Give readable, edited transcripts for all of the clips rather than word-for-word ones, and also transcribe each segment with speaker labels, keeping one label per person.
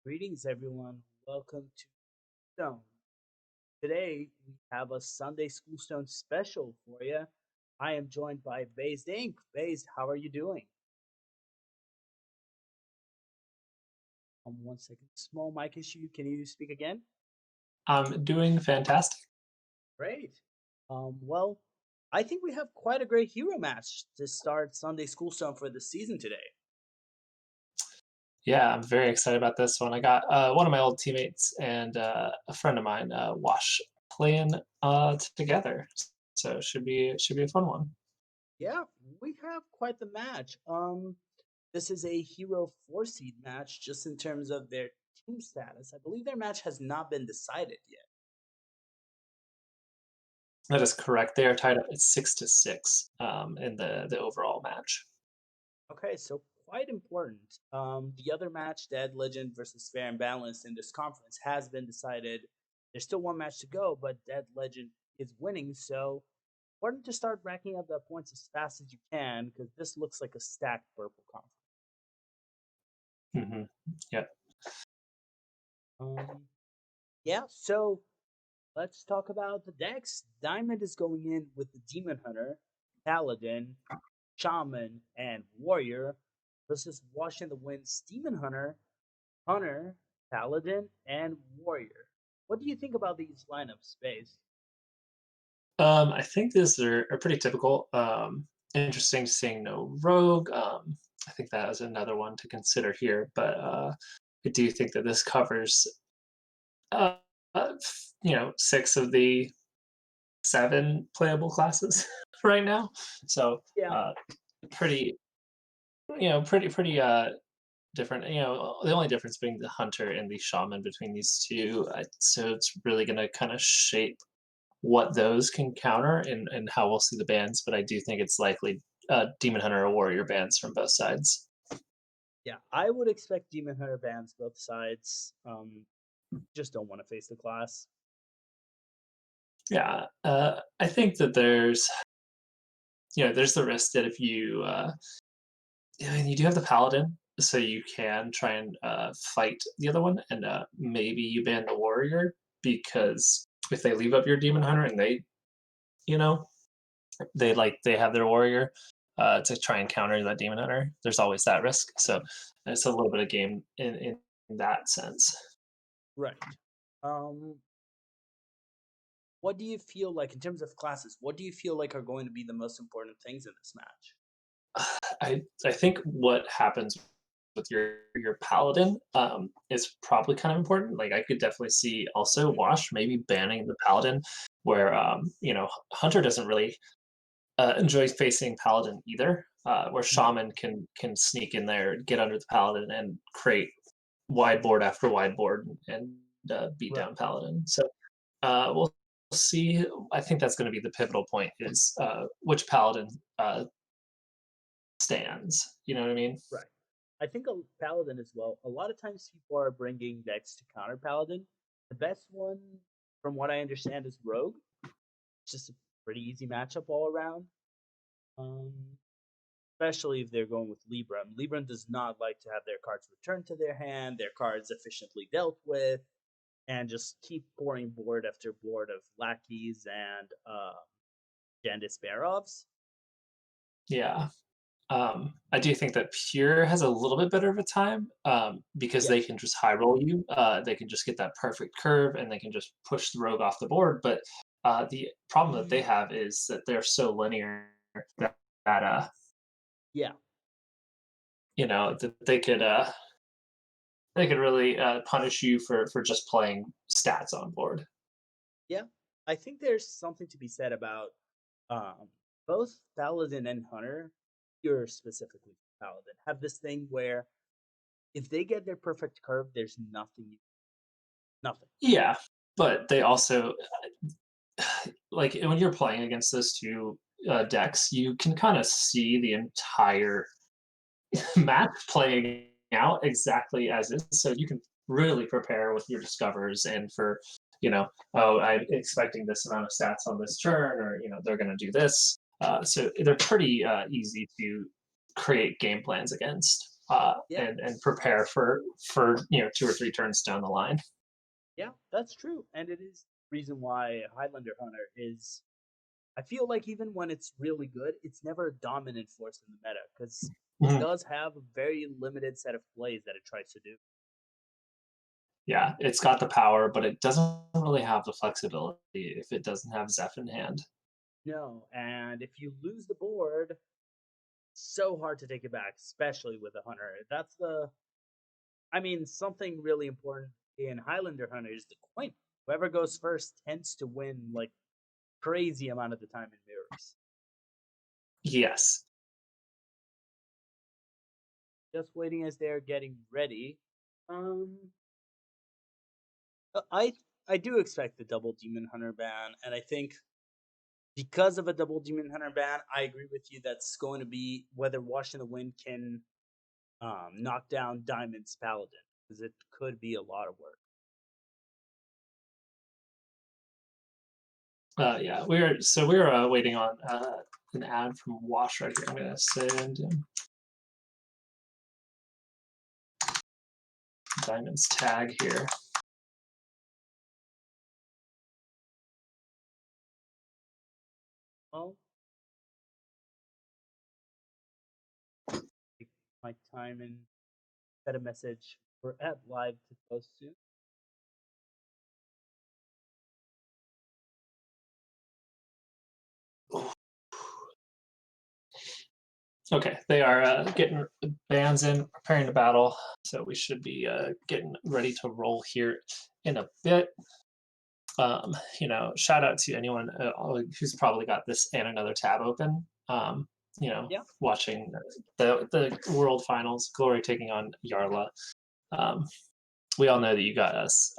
Speaker 1: Greetings, everyone. Welcome to Stone. Today, we have a Sunday Schoolstone special for you. I am joined by basedinc. Based, how are you doing? One second. Small mic issue. Can you speak again?
Speaker 2: I'm doing fantastic.
Speaker 1: Great. Well, I think we have quite a great hero match to start Sunday Schoolstone for the season today.
Speaker 2: Yeah, I'm very excited about this one. I got one of my old teammates and a friend of mine, Wash, playing together. So it should be a fun one.
Speaker 1: Yeah, we have quite the match. This is a hero 4 seed match just in terms of their team status. I believe their match has not been decided yet.
Speaker 2: That is correct. They are tied up at 6-6 in the overall match.
Speaker 1: Okay, so quite important. The other match, Dead Legend versus Fair and Balanced in this conference, has been decided. There's still one match to go, but Dead Legend is winning, so important to start racking up the points as fast as you can because this looks like a stacked purple conference.
Speaker 2: hmm Yep.
Speaker 1: Um, yeah, so let's talk about the decks. Diamond is going in with the Demon Hunter, Paladin, Shaman, and Warrior versus WashInTheWind's Demon Hunter, Hunter, Paladin, and Warrior. What do you think about these lineups, Space?
Speaker 2: I think these are pretty typical. Interesting seeing no rogue. I think that is another one to consider here, but I do think that this covers, uh, 6 of the 7 playable classes right now. So,
Speaker 1: Yeah,
Speaker 2: pretty, pretty different. The only difference being the hunter and the shaman between these two. So it's really going to kind of shape what those can counter and how we'll see the bans. But I do think it's likely demon hunter or warrior bans from both sides.
Speaker 1: yeah. I would expect Demon Hunter bans both sides. Just don't want to face the class.
Speaker 2: Yeah, I think that there's the risk that if you yeah, and you do have the paladin, so you can try and fight the other one, and maybe you ban the warrior because if they leave up your demon hunter and you know, they have their warrior to try and counter that demon hunter. There's always that risk, so it's a little bit of game in that sense.
Speaker 1: Right. Um, what do you feel like in terms of classes? What do you feel like are going to be the most important things in this match?
Speaker 2: I think what happens with your paladin is probably kind of important. Like I could definitely see also Wash maybe banning the paladin, where Hunter doesn't really enjoy facing paladin either. Where
Speaker 1: Mhm.
Speaker 2: shaman can sneak in there, get under the paladin, and create wide board after wide board and beat
Speaker 1: Right.
Speaker 2: down paladin. So we'll see. I think that's going to be the pivotal point is which paladin stands. You know what I mean?
Speaker 1: Right. I think a paladin as well. A lot of times people are bringing decks to counter paladin. The best one, from what I understand, is rogue. It's just a pretty easy matchup all around. Um, especially if they're going with Libram. Libram does not like to have their cards returned to their hand, their cards efficiently dealt with, and just keep pouring board after board of lackeys and Jandis Barovs.
Speaker 2: Yeah. I do think that Pure has a little bit better of a time because
Speaker 1: Yeah.
Speaker 2: they can just high roll you. They can just get that perfect curve and they can just push the rogue off the board. But the problem that they have is that they're so linear that
Speaker 1: Yeah.
Speaker 2: that they could really punish you for just playing stats on board.
Speaker 1: Yeah. I think there's something to be said about um, both Paladin and Hunter, you're specifically Paladin, have this thing where if they get their perfect curve, there's nothing.
Speaker 2: Yeah, but they also like when you're playing against those two decks, you can kind of see the entire match playing out exactly as is. So you can really prepare with your discovers and for, oh, I'm expecting this amount of stats on this turn, or they're going to do this. So they're pretty easy to create game plans against,
Speaker 1: Yeah,
Speaker 2: and prepare for 2 or 3 turns down the line.
Speaker 1: yeah, that's true, and it is the reason why Highlander Hunter is. I feel like even when it's really good, it's never a dominant force in the meta because it
Speaker 2: Mhm.
Speaker 1: does have a very limited set of plays that it tries to do.
Speaker 2: Yeah, it's got the power, but it doesn't really have the flexibility if it doesn't have Zeph in hand.
Speaker 1: No, and if you lose the board, so hard to take it back, especially with a hunter. That's the, I mean, something really important in Highlander Hunter is the coin. Whoever goes first tends to win like crazy amount of the time in mirrors.
Speaker 2: Yes.
Speaker 1: Just waiting as they're getting ready. Um, I do expect the double demon hunter ban, and I think because of a double demon hunter ban, I agree with you. That's going to be whether Washing the Wind can knock down Diamond's paladin because it could be a lot of work.
Speaker 2: Yeah, we're waiting on an ad from Wash right here. I'm gonna send him Diamond's tag here.
Speaker 1: Well, take my time and set a message for at live to post soon.
Speaker 2: Okay, they are getting bands in, preparing to battle, so we should be getting ready to roll here in a bit. Shout out to anyone who's probably got this and another tab open.
Speaker 1: Yeah,
Speaker 2: Watching the World Finals, Glory taking on Yarla. Um, we all know that you got us.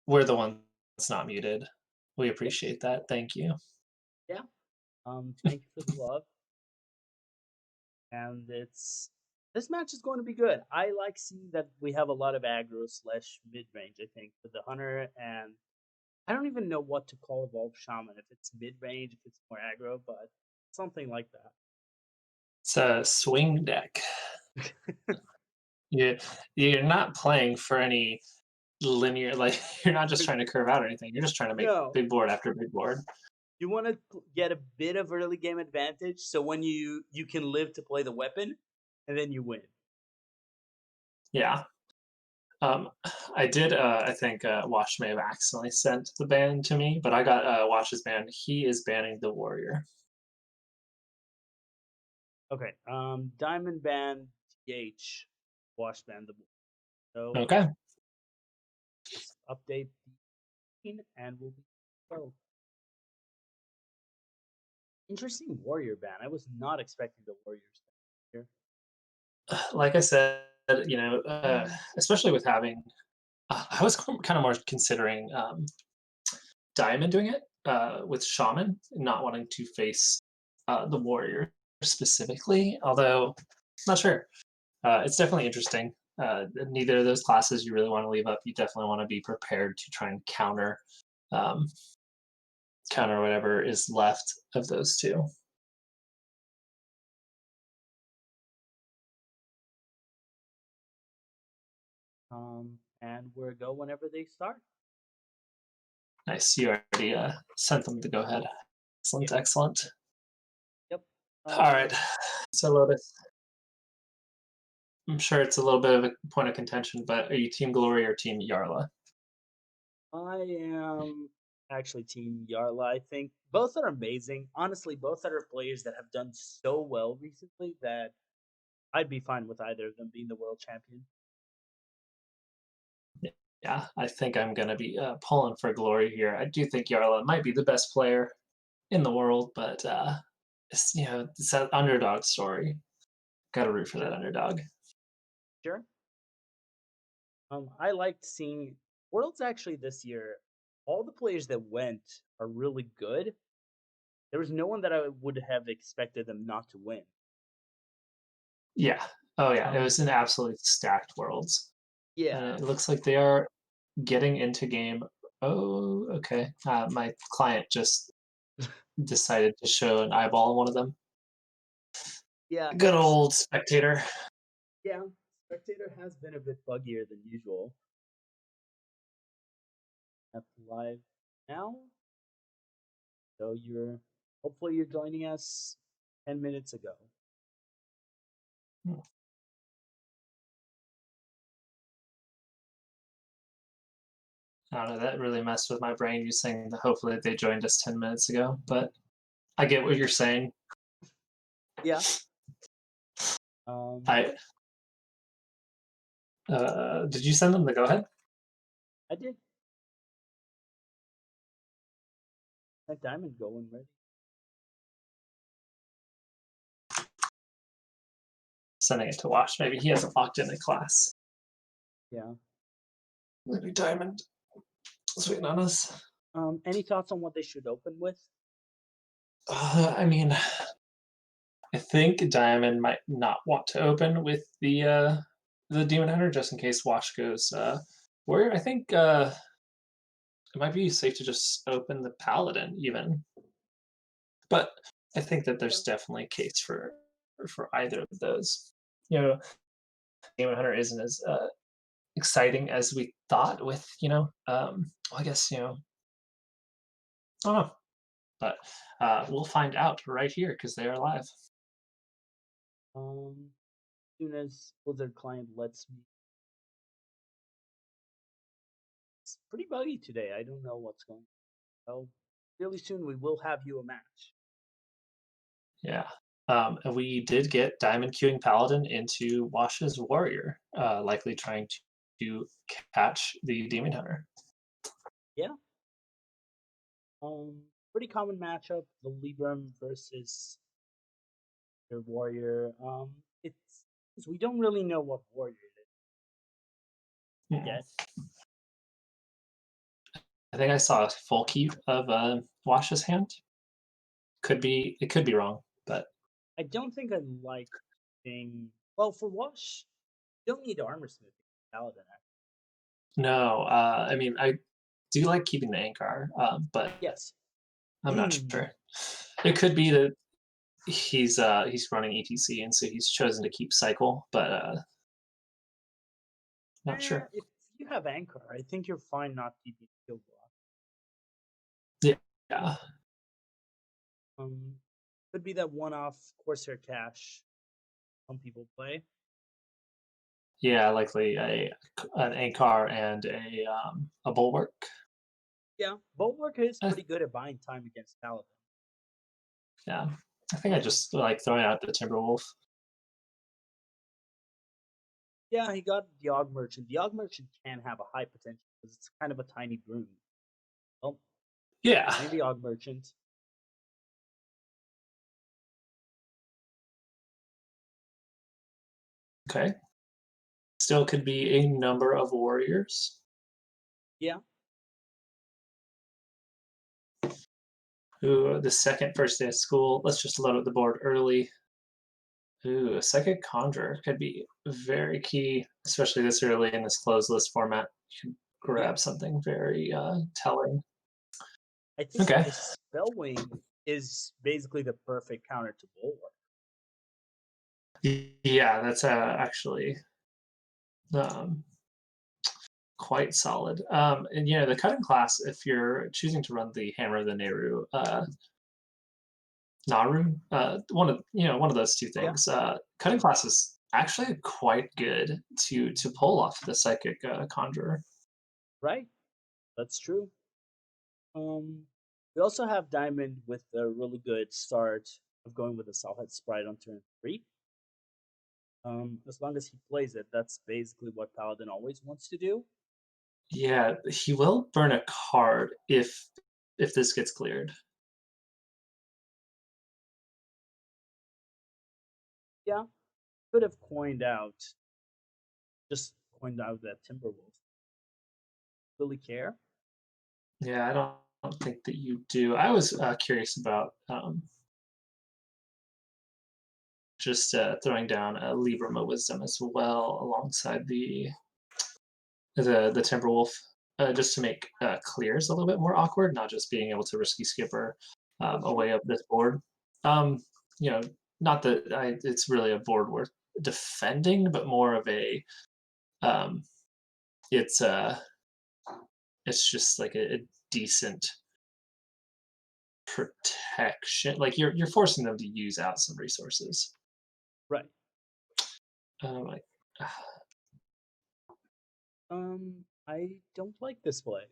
Speaker 2: We're the ones that's not muted. We
Speaker 1: yes,
Speaker 2: appreciate that. Thank you.
Speaker 1: yeah. Thank you for the love, and it's this match is going to be good. I like seeing that we have a lot of aggro slash mid range. I think with the hunter, and I don't even know what to call Evolved Shaman. If it's mid range, if it's more aggro, but something like
Speaker 2: It's a swing deck.
Speaker 1: that.
Speaker 2: You you're not playing for any linear, like you're not just trying to curve out or anything. You're just trying to make
Speaker 1: No,
Speaker 2: big board after big board.
Speaker 1: you want to get a bit of early game advantage, so when you can live to play the weapon, and then you win.
Speaker 2: Yeah. Um, I did. I think Wash may have accidentally sent the ban to me, but I got Wash's ban. He is banning the warrior.
Speaker 1: Okay. Diamond Band TH Wash Band the so
Speaker 2: Okay.
Speaker 1: just update the scene and we'll be well. Interesting warrior ban. I was not expecting the warriors here.
Speaker 2: Like I said, especially with having, I was kind of more considering Diamond doing it with Shaman, not wanting to face the warrior specifically. Although, not sure. It's definitely interesting. Neither of those classes you really want to leave up. You definitely want to be prepared to try and um, counter whatever is left of those two.
Speaker 1: And we're go whenever they start.
Speaker 2: Nice. You already sent them the go ahead.
Speaker 1: Yeah.
Speaker 2: Excellent. Excellent.
Speaker 1: Yep.
Speaker 2: All right. So Lotus, I'm sure it's a little bit of a point of contention, but are you Team Glory or Team Yarla?
Speaker 1: I am actually Team Yarla. I think both are amazing. Honestly, both are players that have done so well recently that I'd be fine with either of them being the world champion.
Speaker 2: Yeah, I think I'm going to be pulling for Glory here. I do think Yarla might be the best player in the world, but it's that underdog story. Got to root for that
Speaker 1: Sure,
Speaker 2: underdog.
Speaker 1: sure. I liked seeing Worlds actually this year. All the players that went are really good. There was no one that I would have expected them not to win.
Speaker 2: Yeah. Oh yeah, it
Speaker 1: Um,
Speaker 2: was an absolutely stacked Worlds, and
Speaker 1: yeah,
Speaker 2: it looks like they are getting into game. Oh, okay. My client just decided to show an eyeball on one of them.
Speaker 1: Yeah,
Speaker 2: Good old spectator.
Speaker 1: yeah. Spectator has been a bit buggier than usual. That's live now. So hopefully you're joining us 10 minutes ago.
Speaker 2: I don't know. That really messed with my brain. You saying that hopefully they joined us 10 minutes ago, but I get what you're saying.
Speaker 1: Yeah. Um,
Speaker 2: I did you send them the go ahead?
Speaker 1: I did. That diamond going ready.
Speaker 2: Sending it to Wash. Maybe he hasn't locked into class.
Speaker 1: Yeah.
Speaker 2: Maybe Diamond is waiting on us.
Speaker 1: Any thoughts on what they should open with?
Speaker 2: I mean, I think Diamond might not want to open with the Demon Hunter just in case Wash goes Warrior. I think it might be safe to just open the Paladin even, but I think that
Speaker 1: Yeah.
Speaker 2: there's definitely a case for either of those. You know, Demon Hunter isn't as exciting as we thought. With well, I guess I don't know, but we'll find out right here because they are live.
Speaker 1: As soon as Blizzard client lets me. It's pretty buggy today. I don't know what's going on. So really soon we will have you a match.
Speaker 2: Yeah. And we did get Diamond queuing Paladin into Wash's Warrior, likely trying to catch the Demon Hunter.
Speaker 1: Yeah. Pretty common matchup. The Libram versus their warrior. It's we don't really know what warrior it is
Speaker 2: Mm.
Speaker 1: yet.
Speaker 2: I think I saw a full keep of Wash's hand. It could be wrong, but
Speaker 1: I don't think I like being well for Wash. You don't need armor smithing paladin.
Speaker 2: no. I mean, I do like keeping the Ankar, but
Speaker 1: Yes.
Speaker 2: I'm not sure. It could be that he's running ETC, and so he's chosen to keep Cycle, but not sure.
Speaker 1: If you have anchor, I think you're fine not keeping kill block.
Speaker 2: Yeah.
Speaker 1: Um, could be that one-off Corsair cache some people play.
Speaker 2: Yeah, likely an Ankar and a Bulwark.
Speaker 1: Yeah, Bulwark is
Speaker 2: Uh,
Speaker 1: pretty good at buying time against Paladin.
Speaker 2: yeah, I think I just like throwing out the Timberwolf.
Speaker 1: Yeah, he got the Og Merchant. The Og Merchant can have a high potential because it's kind of a tiny broom. Well,
Speaker 2: Yeah.
Speaker 1: maybe Og Merchant.
Speaker 2: Okay. Still could be a number of warriors.
Speaker 1: Yeah.
Speaker 2: Ooh, the second first day of school. Let's just load up the board early. Ooh, a Psychic Conjurer could be very key, especially this early in this closed list format. You can
Speaker 1: Yeah.
Speaker 2: grab something very telling.
Speaker 1: I think
Speaker 2: Okay.
Speaker 1: Spellwing is basically the perfect counter to Bulwark.
Speaker 2: Yeah, that's actually um, quite solid. And the cutting class, if you're choosing to run the Hammer of the Naru, one of those two
Speaker 1: Yeah.
Speaker 2: things. Cutting class is actually quite good to pull off the Psychic Conjurer.
Speaker 1: Right. That's true. We also have Diamond with a really good start of going with a Salthead Sprite on turn 3. As long as he plays it, that's basically what Paladin always wants to do.
Speaker 2: Yeah, he will burn a card if this gets cleared.
Speaker 1: Yeah, could have just coined out that Timberwolf. Really care?
Speaker 2: Yeah, I don't think that you do. I was curious about just throwing down a Libram of Wisdom as well alongside the Timberwolf, just to make clears a little bit more awkward, not just being able to risky skipper
Speaker 1: That's true.
Speaker 2: away up this board. Um, you know, not that it's really a board worth defending, but more of a um, it's it's just like a decent protection. Like you're forcing them to use out some resources.
Speaker 1: Right.
Speaker 2: Like
Speaker 1: I don't like this play.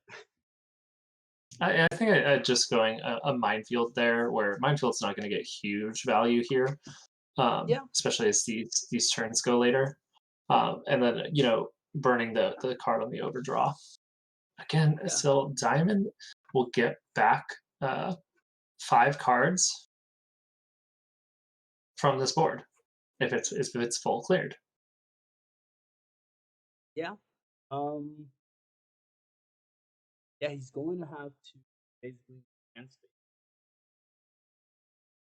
Speaker 2: I think just going a minefield there, where minefield's not going to get huge value here,
Speaker 1: Yeah,
Speaker 2: especially as these turns go later, and then burning the card on the overdraw. Again,
Speaker 1: yeah,
Speaker 2: so diamond will get back uh, 5 cards from this board if it's full cleared.
Speaker 1: yeah. Um, yeah, he's going to have to basically answer.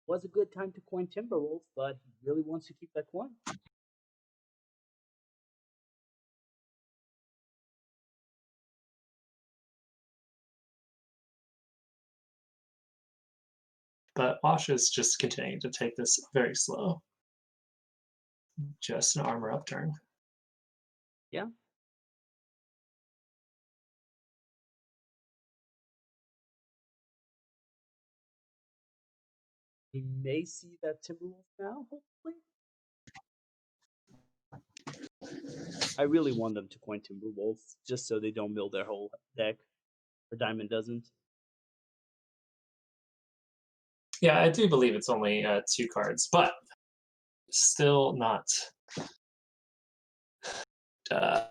Speaker 1: Was a good time to coin Timberwolf, but he really wants to keep that coin.
Speaker 2: But Wash is just continuing to take this very slow. Just an armor upturn.
Speaker 1: Yeah. We may see that Timberwolf now, hopefully. I really want them to coin Timberwolf just so they don't mill their whole deck, or Diamond doesn't.
Speaker 2: Yeah, I do believe it's only 2 cards, but still not uh,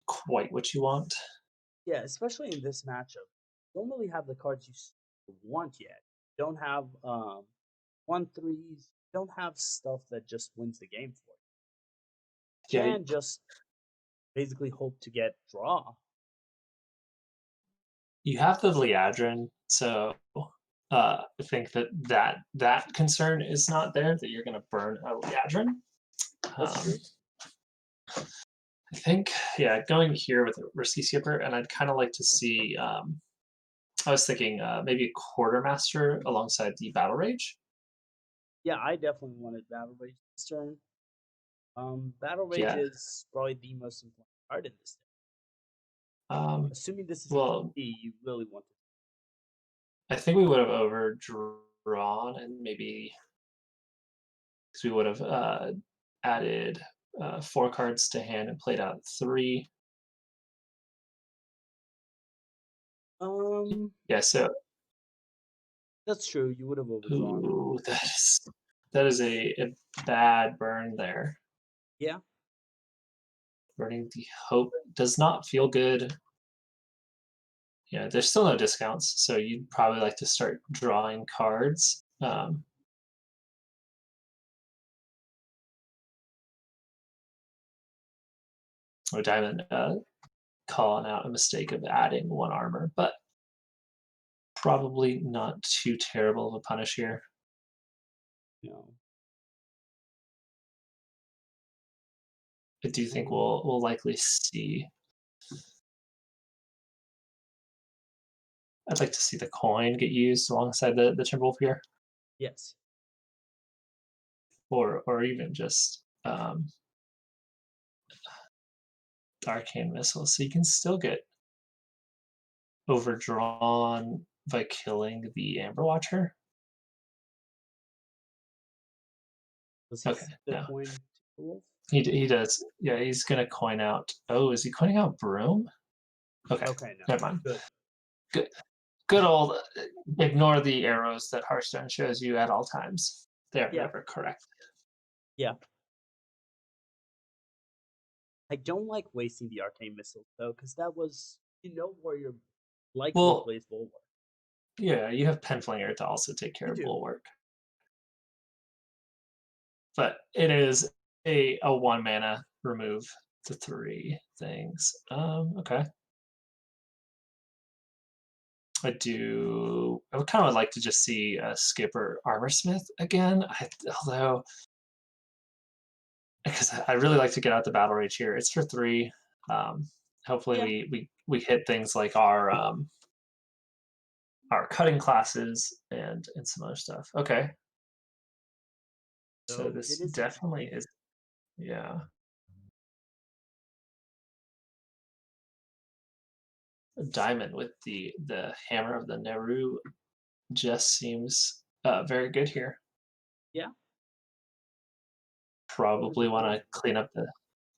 Speaker 2: quite what you want.
Speaker 1: Yeah, especially in this matchup. You don't really have the cards you want yet. You don't have 1/3s. You don't have stuff that just wins the game for you. You
Speaker 2: Yeah,
Speaker 1: can just basically hope to get draw.
Speaker 2: you have the Liadrin, so I think that concern is not there, that you're going to burn a Liadrin.
Speaker 1: That's
Speaker 2: Um,
Speaker 1: true.
Speaker 2: I think, yeah, going here with a Risky Skipper, and I'd kind of like to see. I was thinking maybe a Quartermaster alongside the Battle Rage.
Speaker 1: Yeah, I definitely wanted Battle Rage this turn. Battle Rage
Speaker 2: Yeah.
Speaker 1: is probably the most important card in this deck.
Speaker 2: Um,
Speaker 1: Assuming this is a
Speaker 2: well,
Speaker 1: TP, you really want it.
Speaker 2: I think we would have overdrawn and maybe because we would have added 4 cards to hand and played out 3.
Speaker 1: Um,
Speaker 2: Yeah, so
Speaker 1: that's true. You would have overdrawn.
Speaker 2: ooh, that is a bad burn there.
Speaker 1: Yeah,
Speaker 2: Burning the hope does not feel good. Yeah, there's still no discounts, so you'd probably like to start drawing cards. Or Diamond calling out a mistake of adding 1 armor, but probably not too terrible of a punish here.
Speaker 1: you know.
Speaker 2: I do think
Speaker 1: Um,
Speaker 2: we'll likely see. I'd like to see the coin get used alongside the Timberwolf here,
Speaker 1: yes.
Speaker 2: or even just Arcane Missile, so you can still get overdrawn by killing the Amber Watcher.
Speaker 1: Does he
Speaker 2: Okay,
Speaker 1: see the
Speaker 2: no,
Speaker 1: coin Timberwolf?
Speaker 2: he does. Yeah, he's gonna coin out. Oh, is he coining out Broom? Okay,
Speaker 1: Okay, no.
Speaker 2: never mind.
Speaker 1: Good.
Speaker 2: Good, good old. Ignore the arrows that Hearthstone shows you at all times. They are
Speaker 1: Yeah,
Speaker 2: never correct.
Speaker 1: yeah. I don't like wasting the arcane missile though, because that was Warrior likely
Speaker 2: Well,
Speaker 1: plays Bulwark.
Speaker 2: yeah, you have Penflinger to also take care
Speaker 1: You
Speaker 2: of
Speaker 1: do.
Speaker 2: Bulwark, but it is a 1 mana remove the 3 things. Okay. I would kind of like to just see Skipper Armorsmith again. Although, because I really like to get out the Battle Rage here. It's for 3. Um, hopefully,
Speaker 1: Yeah.
Speaker 2: we hit things like our cutting classes and some other stuff. Okay. So
Speaker 1: So
Speaker 2: this
Speaker 1: it is
Speaker 2: definitely
Speaker 1: effective.
Speaker 2: is, yeah. Diamond with the hammer of the Nehru just seems very good here.
Speaker 1: Yeah, what is
Speaker 2: Probably
Speaker 1: the
Speaker 2: want
Speaker 1: play?
Speaker 2: to clean up the.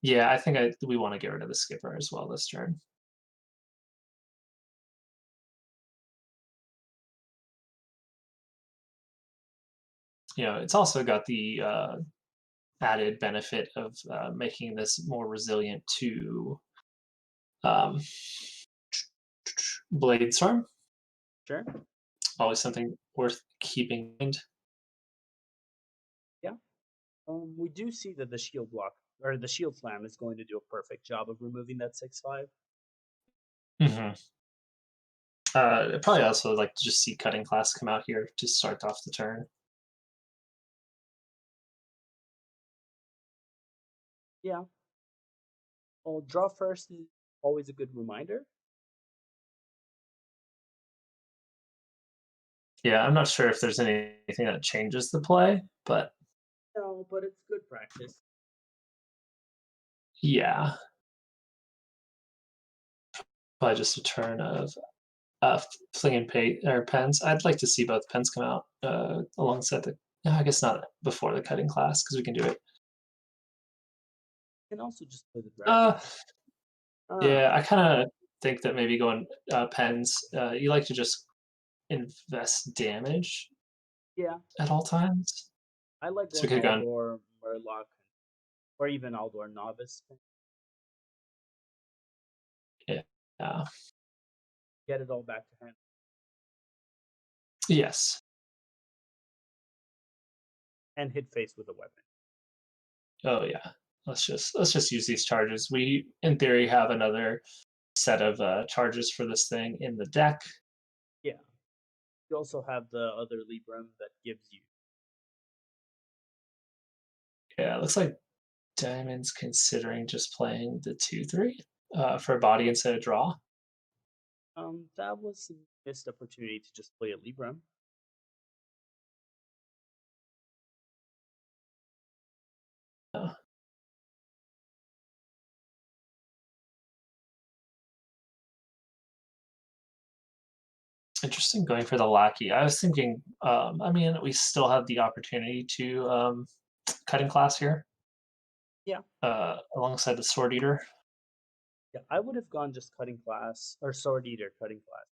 Speaker 2: Yeah, I think we want to get rid of the skipper as well this turn. It's also got the added benefit of making this more resilient to um, blade storm.
Speaker 1: Sure.
Speaker 2: Always something worth keeping in mind.
Speaker 1: Yeah. We do see that the shield block or the shield slam is going to do a perfect job of removing that 6/5.
Speaker 2: Hmm. I'd probably also like to just see cutting class come out here to start off the turn.
Speaker 1: Yeah. Well, draw first is always a good reminder.
Speaker 2: Yeah, I'm not sure if there's anything that changes the play, but
Speaker 1: No, but it's good practice.
Speaker 2: yeah, probably just a turn of flinging or pens. I'd like to see both pens come out alongside the. No, I guess not before the cutting class because we can do it.
Speaker 1: You can also just play the dragon.
Speaker 2: Uh,
Speaker 1: Ah,
Speaker 2: yeah, I kind of think that maybe going pens. You like to just invest damage
Speaker 1: yeah.
Speaker 2: at all times.
Speaker 1: I like
Speaker 2: So we
Speaker 1: going
Speaker 2: could have gone.
Speaker 1: Aldor, Murloc, or even Aldor Novice.
Speaker 2: Yeah.
Speaker 1: Get it all back to hand.
Speaker 2: Yes.
Speaker 1: And hit face with a weapon.
Speaker 2: Oh yeah. Let's just use these charges. We in theory have another set of charges for this thing in the deck.
Speaker 1: Yeah. You also have the other Libram that gives you.
Speaker 2: Yeah, it looks like Diamond's considering just playing the 2/3 for body instead of draw.
Speaker 1: That was a missed opportunity to just play a Libram.
Speaker 2: Uh, Interesting going for the lackey. I was thinking, I mean, we still have the opportunity to cutting class here
Speaker 1: Yeah.
Speaker 2: alongside the sword eater.
Speaker 1: Yeah. I would have gone just cutting class or sword eater cutting class.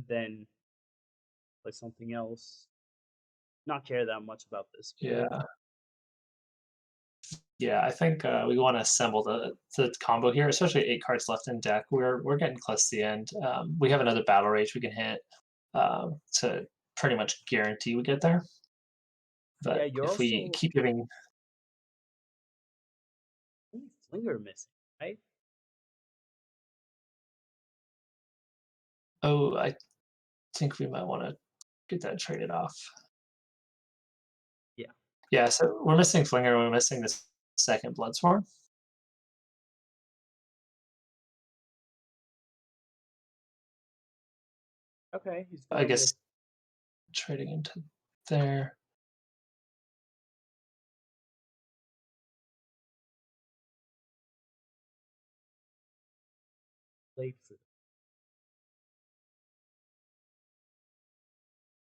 Speaker 1: Then play something else. Not care that much about this build.
Speaker 2: Yeah, yeah. I think we want to assemble the combo here, especially 8 cards left in deck. We're getting close to the end. We have another battle rage we can hit to pretty much guarantee we get there.
Speaker 1: Yeah,
Speaker 2: But
Speaker 1: you're
Speaker 2: if we
Speaker 1: also
Speaker 2: keep giving,
Speaker 1: only Flinger missing, right?
Speaker 2: oh, I think we might want to get that traded off.
Speaker 1: Yeah.
Speaker 2: Yeah, so we're missing Flinger, we're missing this second Bloodsworn.
Speaker 1: Okay, he's
Speaker 2: I
Speaker 1: going with
Speaker 2: guess trading into there.
Speaker 1: late for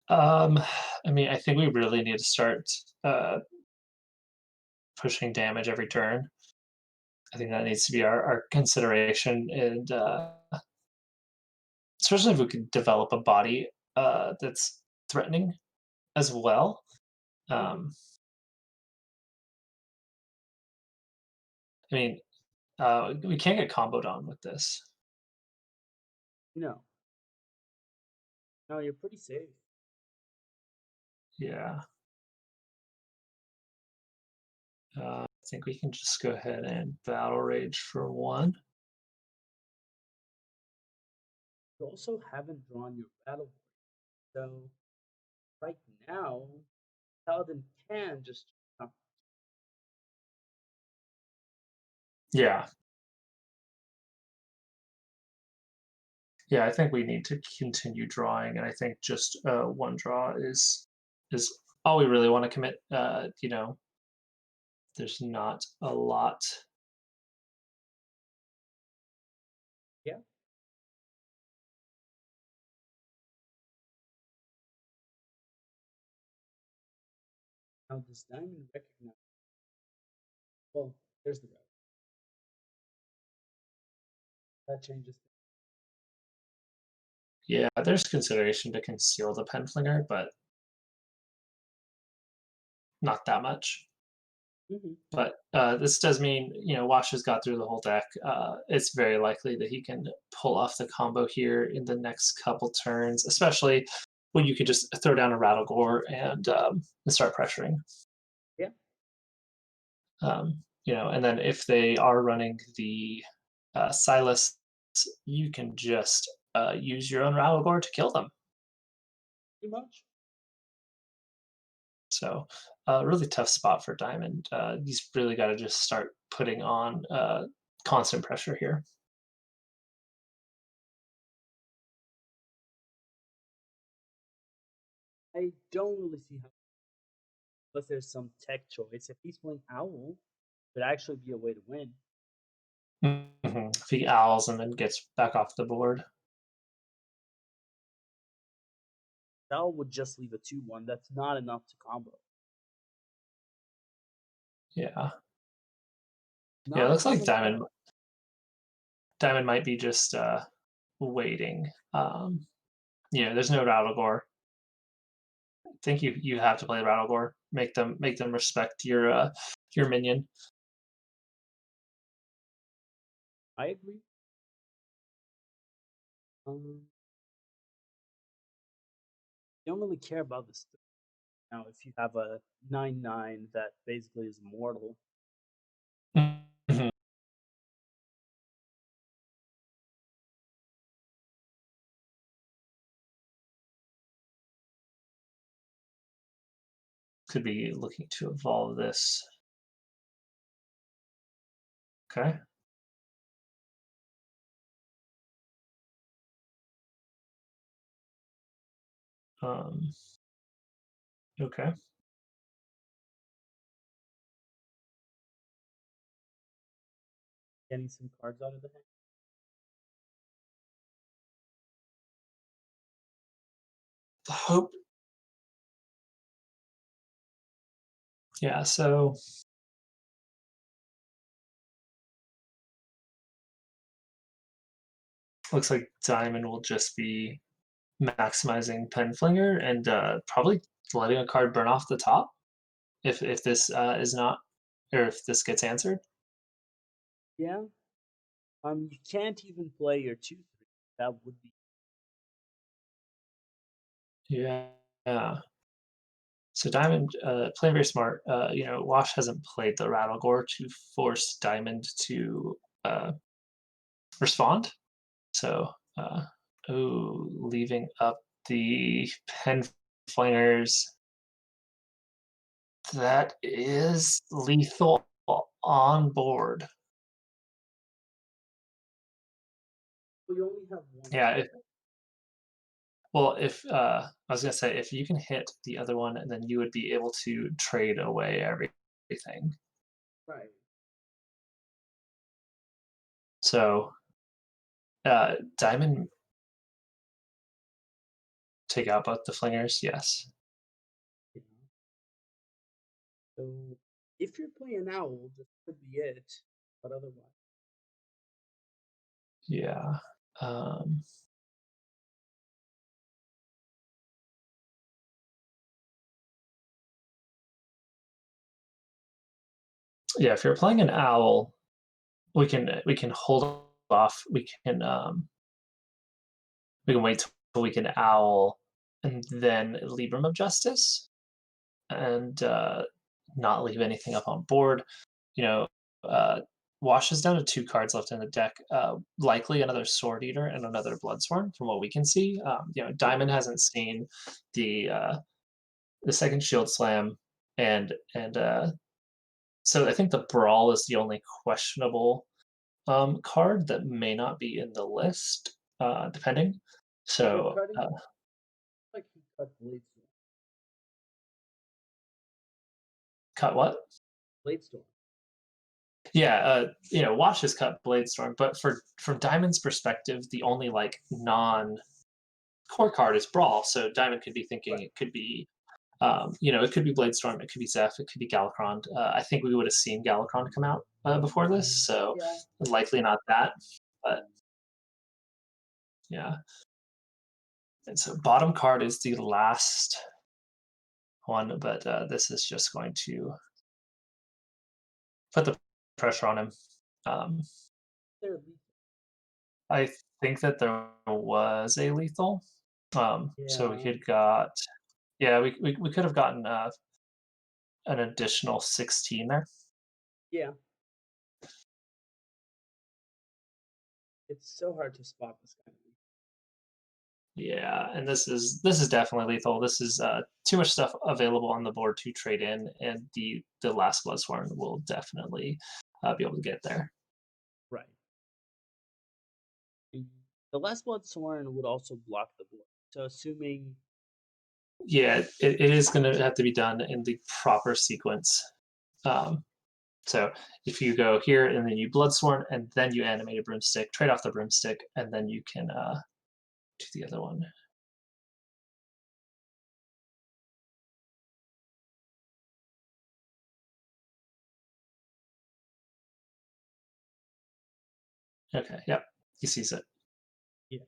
Speaker 2: Um, I mean, I think we really need to start pushing damage every turn. I think that needs to be our consideration, and especially if we could develop a body that's threatening as well.
Speaker 1: Mhm.
Speaker 2: Um, I mean, we can't get comboed on with this.
Speaker 1: No. No, you're pretty safe.
Speaker 2: Yeah. I think we can just go ahead and battle rage for one.
Speaker 1: You also haven't drawn your battle board. So right now, Paladin can just
Speaker 2: Yeah. Yeah, I think we need to continue drawing, and I think just one draw is all we really want to commit. There's not a lot.
Speaker 1: Yeah. Now does diamond recognize? Well, there's the route. That changes.
Speaker 2: Yeah, there's consideration to conceal the penflinger, but not that much.
Speaker 1: Hmm.
Speaker 2: But this does mean, Wash has got through the whole deck. It's very likely that he can pull off the combo here in the next couple turns, especially when you could just throw down a Rattlegore and start pressuring.
Speaker 1: Yeah.
Speaker 2: And then if they are running the Silas, you can just use your own Rattlegore to kill them.
Speaker 1: Pretty much.
Speaker 2: So, really tough spot for Diamond. He's really got to just start putting on constant pressure here.
Speaker 1: I don't really see how, unless there's some tech choice. If he's playing Owl, could actually be a way to win.
Speaker 2: If he owls and then gets back off the board.
Speaker 1: Owl would just leave a 2-1. That's not enough to combo.
Speaker 2: Yeah. Yeah, it
Speaker 1: Not
Speaker 2: looks like
Speaker 1: enough at
Speaker 2: Diamond
Speaker 1: all.
Speaker 2: Diamond might be just waiting. There's no Rattlegore. I think you have to play the Rattlegore. Make them respect your minion.
Speaker 1: I agree. Um, you don't really care about this now if you have a 9/9 that basically is immortal.
Speaker 2: Mhm. Could be looking to evolve this. Okay. Um, okay.
Speaker 1: Getting some cards out of the hand.
Speaker 2: The hope. Yeah. So looks like Diamond will just be maximizing Penflinger and probably letting a card burn off the top if this is not or if this gets answered.
Speaker 1: Yeah. You can't even play your 2/3. That would be
Speaker 2: Yeah. Yeah. So Diamond playing very smart. Wash hasn't played the Rattlegore to force Diamond to respond. So leaving up the Penflingers. That is lethal on board.
Speaker 1: well, you only have one.
Speaker 2: Yeah, if I was gonna say if you can hit the other one, then you would be able to trade away everything.
Speaker 1: Right.
Speaker 2: So Diamond take out both the flingers. Yes.
Speaker 1: You know? So if you're playing Owl, this could be it. But otherwise,
Speaker 2: Yeah. Um, yeah. If you're playing an owl, we can hold off. We can wait till we can owl and then Libram of Justice and not leave anything up on board. You know, uh, Wash is down to 2 cards left in the deck. Likely another Sword Eater and another Bloodsworn, from what we can see. Diamond
Speaker 1: yeah,
Speaker 2: hasn't seen the second Shield Slam, and so I think the Brawl is the only questionable card that may not be in the list, depending.
Speaker 1: if you're
Speaker 2: So
Speaker 1: cutting, like he cut Blades.
Speaker 2: Cut what?
Speaker 1: Bladestorm.
Speaker 2: Yeah, Wash has cut Bladestorm, but from Diamond's perspective, the only like non-core card is Brawl. So Diamond could be thinking
Speaker 1: Right.
Speaker 2: it could be, it could be Bladestorm, it could be Zeph, it could be Galakrond. I think we would have seen Galakrond come out before this, so
Speaker 1: Yeah.
Speaker 2: likely not that. But yeah, and so bottom card is the last one, but this is just going to put the pressure on him. Um,
Speaker 1: They're
Speaker 2: I think that there was a lethal. So we
Speaker 1: yeah.
Speaker 2: had got, yeah, we could have gotten an additional 16 there.
Speaker 1: Yeah. It's so hard to spot this kind of thing.
Speaker 2: Yeah, and this is definitely lethal. This is too much stuff available on the board to trade in, and the last Bloodsworn will definitely be able to get there.
Speaker 1: Right. The last blood Soren would also block the board. So assuming
Speaker 2: Yeah, it is going to have to be done in the proper sequence. Um, so if you go here and then you Bloodsworn and then you animate a broomstick, trade off the broomstick, and then you can do the other one. Okay, yep, he sees it.
Speaker 1: yeah,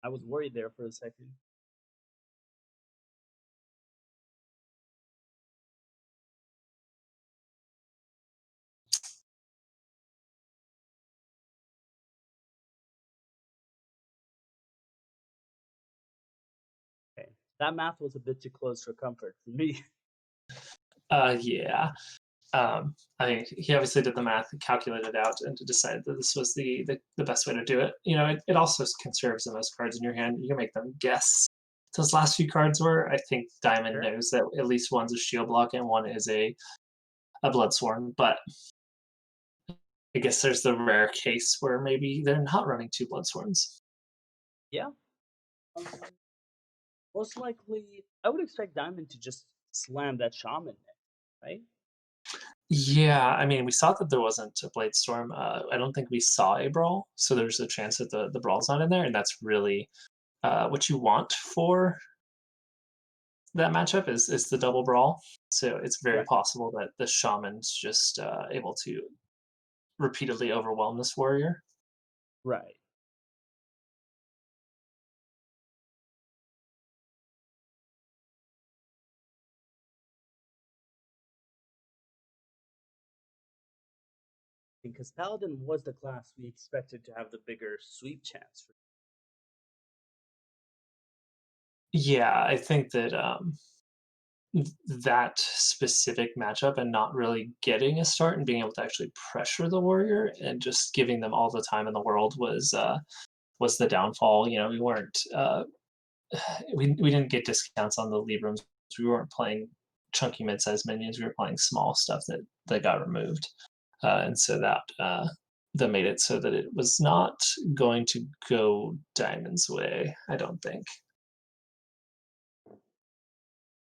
Speaker 1: I was worried there for a second. Okay. That math was a bit too close for comfort for me.
Speaker 2: Yeah. I mean, he obviously did the math, calculated it out, and decided that this was the best way to do it. It also conserves the most cards in your hand. You can make them guess. Those last few cards were, I think Diamond
Speaker 1: Sure.
Speaker 2: knows that at least one's a shield block and one is a Bloodsworn, but I guess there's the rare case where maybe they're not running two Bloodsworns.
Speaker 1: Yeah. Um, most likely, I would expect Diamond to just slam that shaman next, right?
Speaker 2: Yeah, I mean, we saw that there wasn't a Bladestorm. I don't think we saw a Brawl, so there's a chance that the Brawl's not in there, and that's really what you want for that matchup is the double Brawl. So it's very
Speaker 1: Right.
Speaker 2: possible that the Shaman's just able to repeatedly overwhelm this warrior.
Speaker 1: Right. Because Paladin was the class we expected to have the bigger sweep chance for.
Speaker 2: Yeah, I think that that specific matchup and not really getting a start and being able to actually pressure the warrior and just giving them all the time in the world was the downfall. We weren't we didn't get discounts on the Librams. We weren't playing chunky mid-sized minions. We were playing small stuff that got removed, and so that made it so that it was not going to go Diamond's way. I don't think.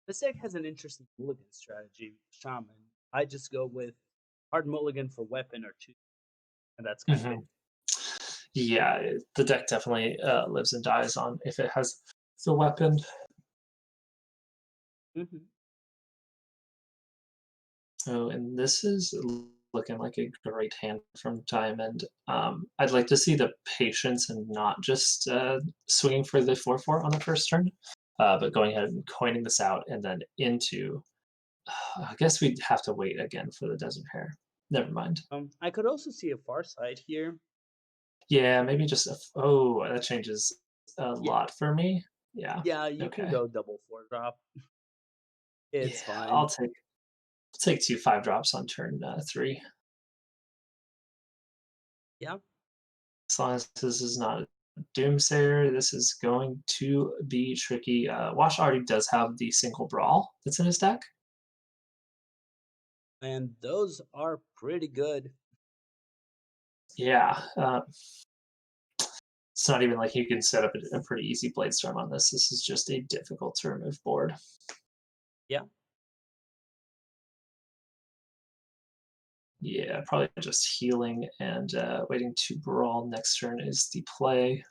Speaker 1: This deck has an interesting mulligan strategy, Shaman. I just go with hard mulligan for weapon or two, and that's kind of
Speaker 2: Hmm.
Speaker 1: it.
Speaker 2: Yeah, the deck definitely lives and dies on if it has the weapon.
Speaker 1: Hmm.
Speaker 2: Oh, and this is looking like a great hand from Diamond. I'd like to see the patience and not just swinging for the 4/4 on the first turn, but going ahead and coining this out and then into. I guess we'd have to wait again for the Desert Hare. Never mind.
Speaker 1: I could also see a far side here.
Speaker 2: Yeah, maybe just oh, that changes a
Speaker 1: Yeah,
Speaker 2: lot for me. Yeah.
Speaker 1: yeah, you can
Speaker 2: Okay.
Speaker 1: go double four drop.
Speaker 2: Yeah,
Speaker 1: It's fine.
Speaker 2: I'll take 2 5 drops on turn 3.
Speaker 1: Yeah,
Speaker 2: As long as this is not a Doomsayer, this is going to be tricky. Wash already does have the single Brawl that's in his deck.
Speaker 1: and those are pretty good.
Speaker 2: Yeah, it's not even like you can set up a pretty easy Bladestorm on this. This is just a difficult to remove board.
Speaker 1: Yeah,
Speaker 2: Yeah, probably just healing and waiting to brawl next turn is the play.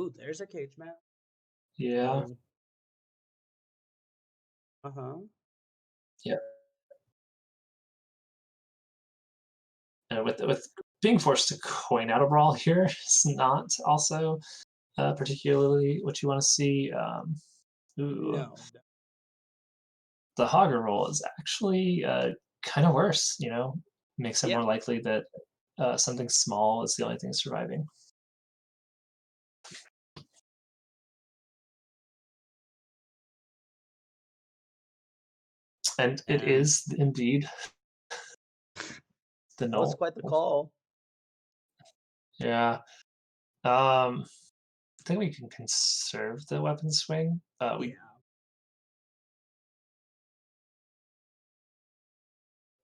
Speaker 1: Ooh, there's a cage map.
Speaker 2: Yeah,
Speaker 1: So, uh-huh.
Speaker 2: yeah. And with being forced to coin out a brawl here is not also particularly what you want to see. Ooh,
Speaker 1: No.
Speaker 2: the Hogger roll is actually kind of worse. Makes it
Speaker 1: Yeah.
Speaker 2: more likely that something small is the only thing surviving. And it
Speaker 1: And
Speaker 2: is indeed the
Speaker 1: that was
Speaker 2: null.
Speaker 1: quite the call.
Speaker 2: Yeah. I think we can conserve the weapon swing.
Speaker 1: Yeah.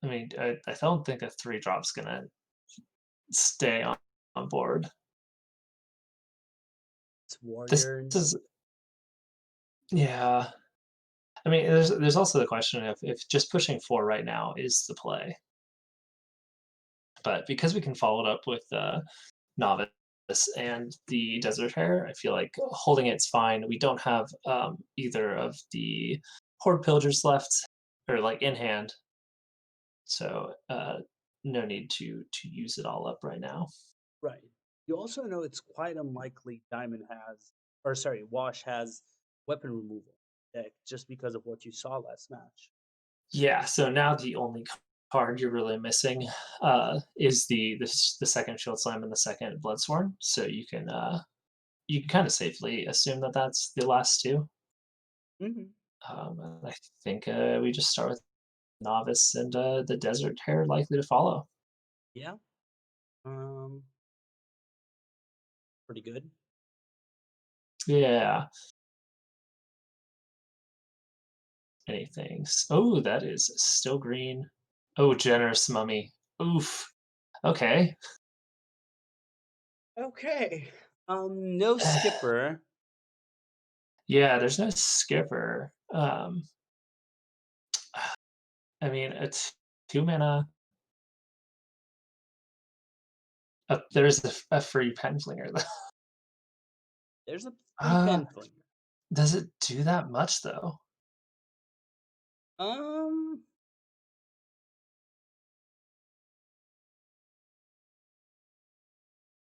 Speaker 2: I mean, I don't think a 3-drop's gonna stay on board.
Speaker 1: It's
Speaker 2: This
Speaker 1: warrior.
Speaker 2: is yeah. I mean, there's also the question of if just pushing 4 right now is the play. But because we can follow it up with Novice and the Desert Hare, I feel like holding it's fine. We don't have either of the Horde Pillagers left, or like in hand, so no need to use it all up right now.
Speaker 1: Right. You also know it's quite unlikely Diamond has, or sorry, Wash has weapon removal deck just because of what you saw last match.
Speaker 2: Yeah, so now the only card you're really missing is the second Shield Slam and the second Bloodsworn. So you can kind of safely assume that that's the last two.
Speaker 1: Hmm.
Speaker 2: I think we just start with Novice and the Desert Hare likely to follow.
Speaker 1: Yeah. Um, Pretty good.
Speaker 2: Yeah. Anything? Oh, that is still green. Oh, Generous Mummy. Oof. Okay.
Speaker 1: Okay. No skipper.
Speaker 2: Yeah, there's no skipper. I mean, it's 2 mana. There's a free pen flinger though.
Speaker 1: There's a free
Speaker 2: Uh,
Speaker 1: pen flinger.
Speaker 2: does it do that much though?
Speaker 1: Um,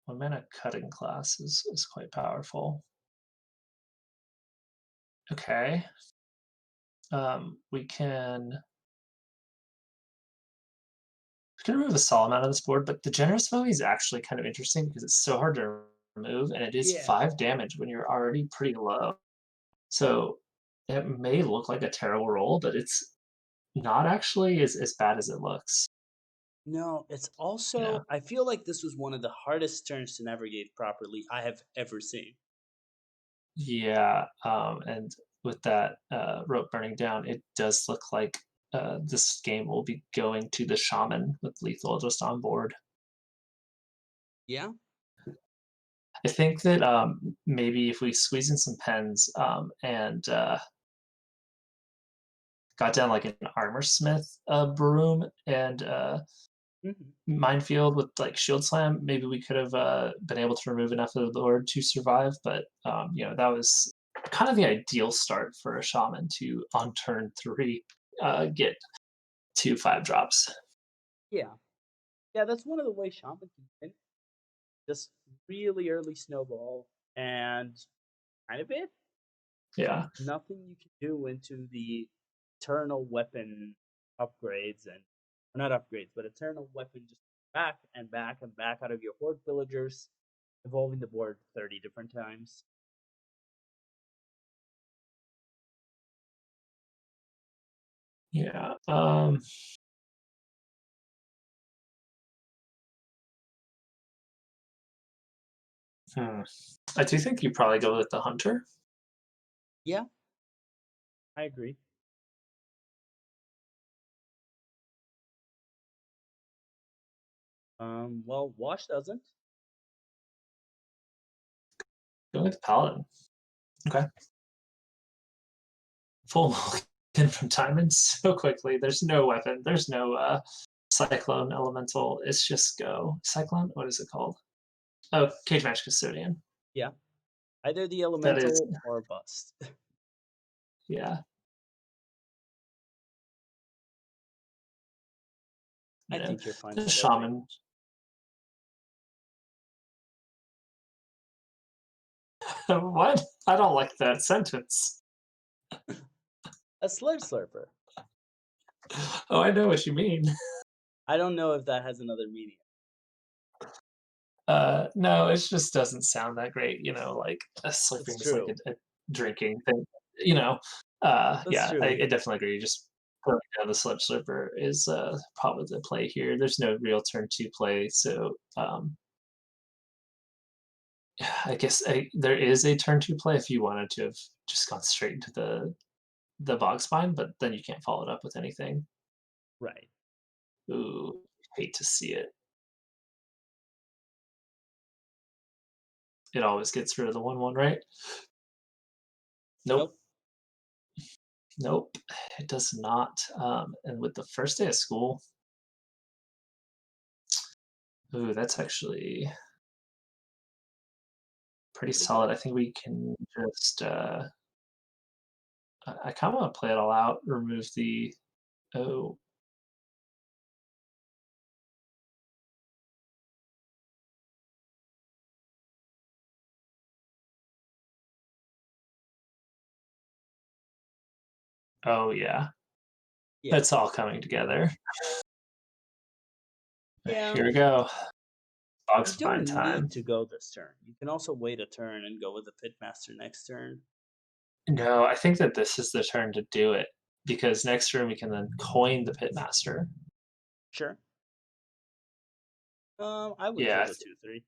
Speaker 2: 1 mana cutting class is quite powerful. Okay. We can remove a solid amount of this board, but the Generous Mummy is actually kind of interesting because it's so hard to remove, and it is
Speaker 1: yeah.
Speaker 2: 5 damage when you're already pretty low. So it may look like a terrible roll, but it's not actually as bad as it looks.
Speaker 1: No, it's
Speaker 2: Yeah.
Speaker 1: also, I feel like this was one of the hardest turns to navigate properly I have ever seen.
Speaker 2: Yeah, and with that rope burning down, it does look like this game will be going to the shaman with lethal just on board.
Speaker 1: Yeah.
Speaker 2: I think that maybe if we squeeze in some pens and got down like an armor smith broom and
Speaker 1: Hmm.
Speaker 2: minefield with like shield slam, maybe we could have been able to remove enough of the board to survive. But that was kind of the ideal start for a shaman to on turn 3 get 2 5 drops.
Speaker 1: Yeah. Yeah, that's one of the ways Shaman can win. Just really early snowball and kind of it.
Speaker 2: Yeah,
Speaker 1: Nothing you can do into the eternal weapon upgrades and or not upgrades, but eternal weapon just back and back and back out of your horde villagers, evolving the board 30 different times.
Speaker 2: yeah. Hmm. I do think you probably go with the hunter.
Speaker 1: Yeah, I agree. Well, Wash doesn't.
Speaker 2: Go with the paladin. Okay. Full mulligan from Timon so quickly. There's no weapon. There's no Cyclone Elemental. It's just go. Cyclone? What is it called? Oh, Cage Match Custodian.
Speaker 1: Yeah, either the
Speaker 2: That is,
Speaker 1: elemental or bust.
Speaker 2: yeah.
Speaker 1: I
Speaker 2: Yeah.
Speaker 1: think you're fine
Speaker 2: The
Speaker 1: slurping.
Speaker 2: Shaman. What? I don't like that sentence.
Speaker 1: A slurp slurper.
Speaker 2: Oh, I know what you mean.
Speaker 1: I don't know if that has another meaning.
Speaker 2: No, it just doesn't sound that great, like,
Speaker 1: That's
Speaker 2: sleeping is like
Speaker 1: true.
Speaker 2: a drinking thing, you know?
Speaker 1: That's
Speaker 2: Yeah, I
Speaker 1: true.
Speaker 2: definitely agree, just putting down the slip slipper is, probably the play here. There's no real turn 2 play, so, I guess there is a turn 2 play if you wanted to have just gone straight into the bog spine, but then you can't follow it up with anything.
Speaker 1: Right.
Speaker 2: Ooh, hate to see it. It always gets rid of the 1/1, right? Nope.
Speaker 1: Nope.
Speaker 2: Nope, it does not. And with the first day of school, ooh, that's actually pretty
Speaker 1: Pretty good.
Speaker 2: solid. I think we can just. I kind of want to play it all out. Remove the. Oh, oh yeah,
Speaker 1: Yeah.
Speaker 2: it's all coming together.
Speaker 1: Yeah.
Speaker 2: Here we go. Bog
Speaker 1: You
Speaker 2: spine
Speaker 1: don't need
Speaker 2: time.
Speaker 1: to go this turn. You can also wait a turn and go with the Pitmaster next turn.
Speaker 2: No, I think that this is the turn to do it because next turn we can then coin the pitmaster.
Speaker 1: Sure. I would
Speaker 2: Yeah.
Speaker 1: kill the 2/3.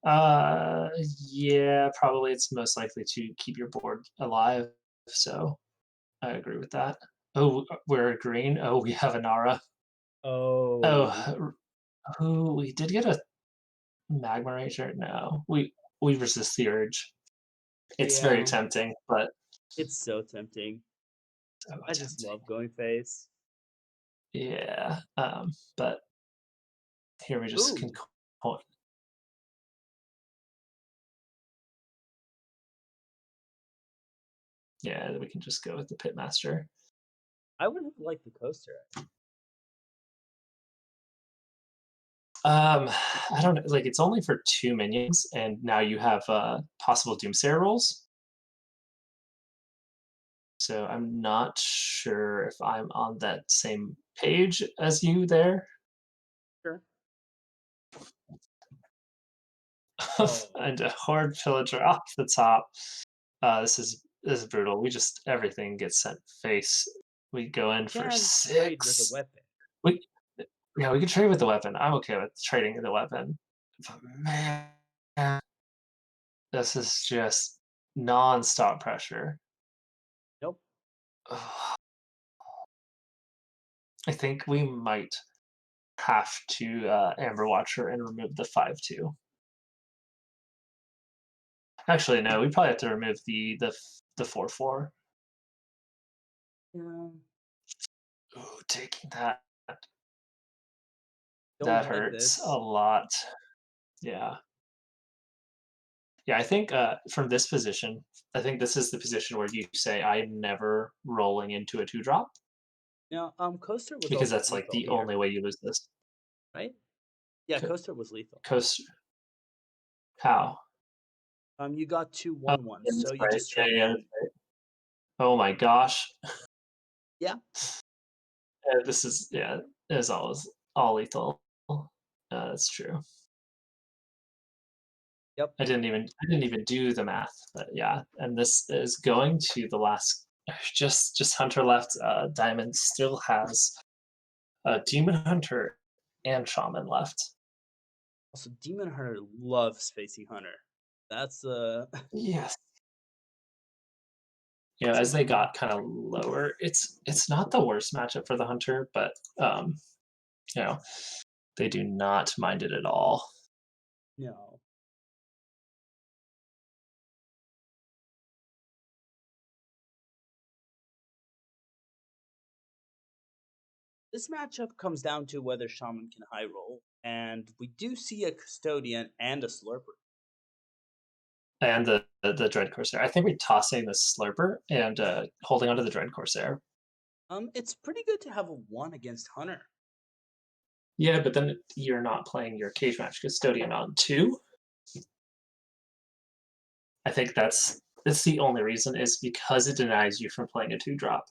Speaker 2: Uh, yeah, probably it's most likely to keep your board alive. So I agree with that. Oh, we're agreeing. Oh, we have Inara. Oh,
Speaker 1: Oh.
Speaker 2: who we did get a magma rager? No, we resist the urge. It's very
Speaker 1: Yeah.
Speaker 2: tempting, but
Speaker 1: It's so tempting.
Speaker 2: so
Speaker 1: I just
Speaker 2: tempting.
Speaker 1: love going face.
Speaker 2: Yeah. But here we just can
Speaker 1: Ooh.
Speaker 2: coin. Yeah, we can just go with the pitmaster.
Speaker 1: I would have liked the coaster.
Speaker 2: I don't know. Like it's only for 2 minions, and now you have possible Doomsayer rolls. So I'm not sure if I'm on that same page as you there.
Speaker 1: Sure. Oh.
Speaker 2: And a horde pillager off the top. This is brutal. We just everything gets sent face. We go in for
Speaker 1: Can trade with a
Speaker 2: 6.
Speaker 1: weapon.
Speaker 2: We Yeah, we can trade with the weapon. I'm okay with trading the weapon. But man, this is just non-stop pressure.
Speaker 1: Nope.
Speaker 2: Ugh. I think we might have to Amber Watcher and remove the 5/2. Actually, no, we probably have to remove the 4/4.
Speaker 1: Yeah.
Speaker 2: Ooh, taking
Speaker 1: Don't
Speaker 2: that
Speaker 1: like
Speaker 2: hurts a
Speaker 1: this.
Speaker 2: lot. Yeah. Yeah, I think from this position, I think this is the position where you say I'm never rolling into a 2 drop
Speaker 1: Now, Coaster was
Speaker 2: because
Speaker 1: also
Speaker 2: that's like
Speaker 1: lethal
Speaker 2: the
Speaker 1: here,
Speaker 2: only way you lose this.
Speaker 1: right? Yeah,
Speaker 2: Co-
Speaker 1: Coaster was lethal.
Speaker 2: Coast how?
Speaker 1: You got two
Speaker 2: Oh,
Speaker 1: one
Speaker 2: yeah,
Speaker 1: ones,
Speaker 2: that's
Speaker 1: so you
Speaker 2: right.
Speaker 1: just
Speaker 2: Yeah,
Speaker 1: trade
Speaker 2: yeah,
Speaker 1: in.
Speaker 2: that's right. Oh my gosh.
Speaker 1: Yeah.
Speaker 2: This is yeah, as always all lethal. That's true.
Speaker 1: Yep.
Speaker 2: I didn't even do the math, but yeah, and this is going to the last just Hunter left. Diamond still has Demon Hunter and Shaman left.
Speaker 1: Also, Demon Hunter loves facing Hunter. That's
Speaker 2: Yes. As they
Speaker 1: so
Speaker 2: got kind of lower, it's not the worst matchup for the Hunter, but you know, they do not mind it at all.
Speaker 1: no. This matchup comes down to whether Shaman can high roll, and we do see a Custodian and a Slurper.
Speaker 2: And the Dread Corsair. I think we're tossing the Slurper and holding onto the Dread Corsair.
Speaker 1: It's pretty good to have a 1 against Hunter.
Speaker 2: Yeah, but then you're not playing your Cage Match Custodian on 2. I think that's the only reason is because it denies you from playing a 2-drop.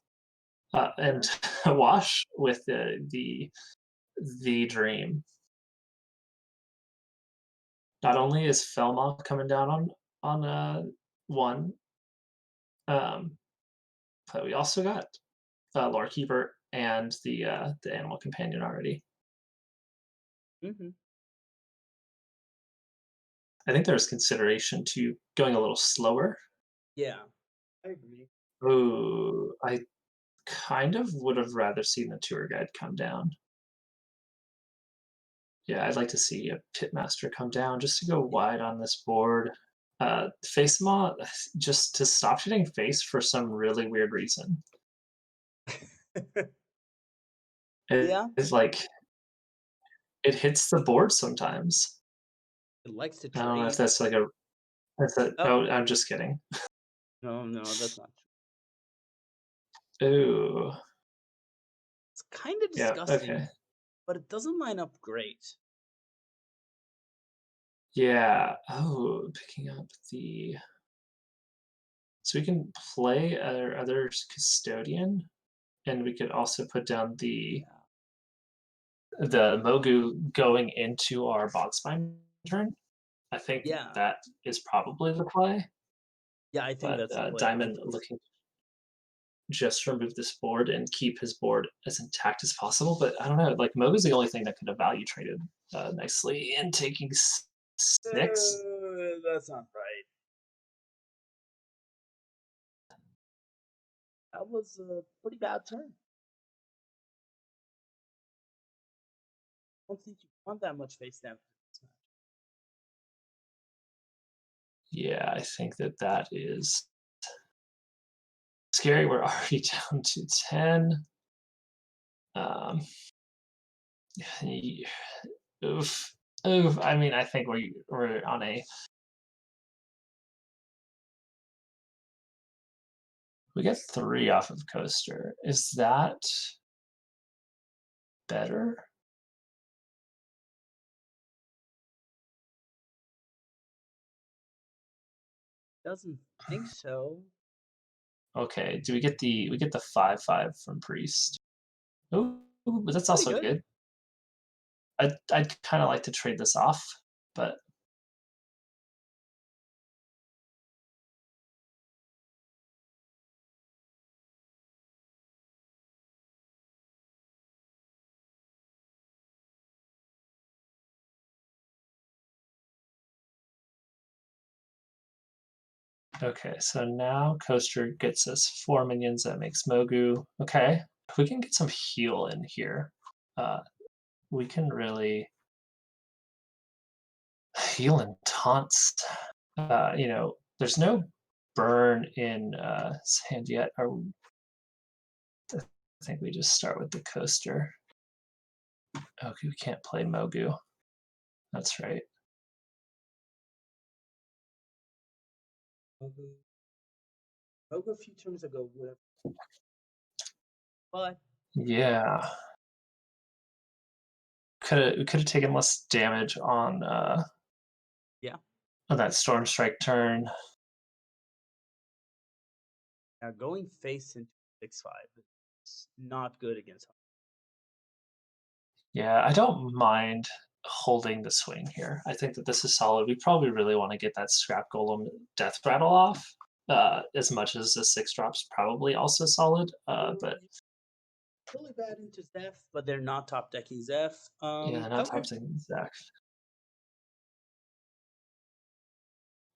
Speaker 2: And Wash with the Dream. Not only is Felma coming down on 1, um, but we also got Lore Keeper and the Animal Companion already.
Speaker 1: Mm-hmm.
Speaker 2: I think there's consideration to going a little slower.
Speaker 1: Yeah, I agree.
Speaker 2: Ooh, I kind of would have rather seen the tour guide come down. Yeah, I'd like to see a Pitmaster come down just to go wide on this board. Face Maw, just to stop hitting face for some really weird reason.
Speaker 1: Yeah,
Speaker 2: It's like it hits the board sometimes.
Speaker 1: it likes to
Speaker 2: I don't know if
Speaker 1: trade.
Speaker 2: that's like a that's a
Speaker 1: Oh,
Speaker 2: no, I'm just kidding.
Speaker 1: no, no, that's not true.
Speaker 2: Ooh.
Speaker 1: It's kind of
Speaker 2: Yeah, okay.
Speaker 1: disgusting, but it doesn't line up great.
Speaker 2: Yeah. Oh, picking up the so we can play our other custodian, and we could also put down
Speaker 1: Yeah,
Speaker 2: the Mogu going into our Bogspine turn. I think
Speaker 1: yeah,
Speaker 2: that is probably the play,
Speaker 1: yeah. I think
Speaker 2: but
Speaker 1: that's the play.
Speaker 2: Diamond looking just remove this board and keep his board as intact as possible. But I don't know, like Mogu's the only thing that could have value traded nicely in taking 6.
Speaker 1: That's not right. That was a pretty bad turn. I don't think you want that much face damage in this match.
Speaker 2: Yeah, I think that is scary. We're already down to 10. Um, oof, oof. I mean, I think we're on a. We get 3 off of Coaster. Is that better?
Speaker 1: Doesn't think so.
Speaker 2: Okay. Do we get the 5/5 from Priest? Ooh, but that's
Speaker 1: Pretty
Speaker 2: also
Speaker 1: good.
Speaker 2: good. I'd kind of like to trade this off, but okay. So now Coaster gets us 4 minions. That makes Mogu. Okay, if we can get some heal in here, uh, we can really heal and taunts. There's no burn in Sand yet. I think we just start with the Coaster. Okay, we can't play Mogu. That's right.
Speaker 1: Mogu a few turns ago would have, but
Speaker 2: Yeah. We could have taken less damage
Speaker 1: yeah.
Speaker 2: on that Storm Strike turn.
Speaker 1: Now going face into 6/5 is not good against Hunter.
Speaker 2: Yeah, I don't mind holding the swing here. I think that this is solid. We probably really want to get that Scrap Golem Death Rattle off, as much as the 6-drop's probably also solid. But
Speaker 1: Really bad into Zeph, but they're not top decking Zeph.
Speaker 2: yeah, not
Speaker 1: Okay.
Speaker 2: top thing Zach.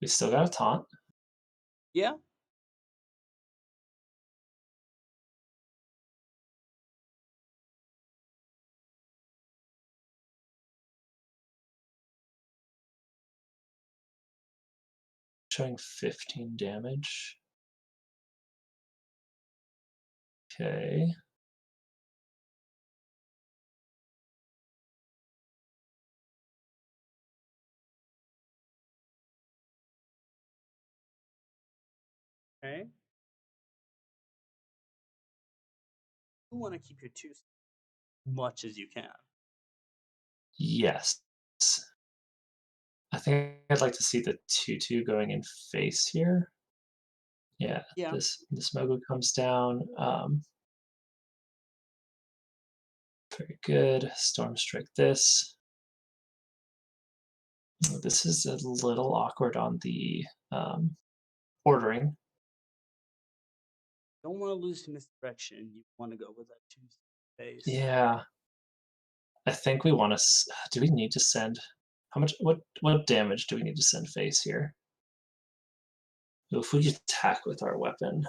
Speaker 2: We still got a taunt.
Speaker 1: Yeah.
Speaker 2: Showing 15 damage. Okay.
Speaker 1: Okay. You want to keep your two much as you can.
Speaker 2: Yes. I think I'd like to see the 2/2 going in face here. Yeah,
Speaker 1: Yeah.
Speaker 2: this Mogu comes down. Very good. Storm Strike this. This is a little awkward on the ordering.
Speaker 1: Don't want to lose to misdirection. You want to go with that two face.
Speaker 2: Yeah, I think we want to. Do we need to send? How much? What damage do we need to send face here? So if we attack with our weapon,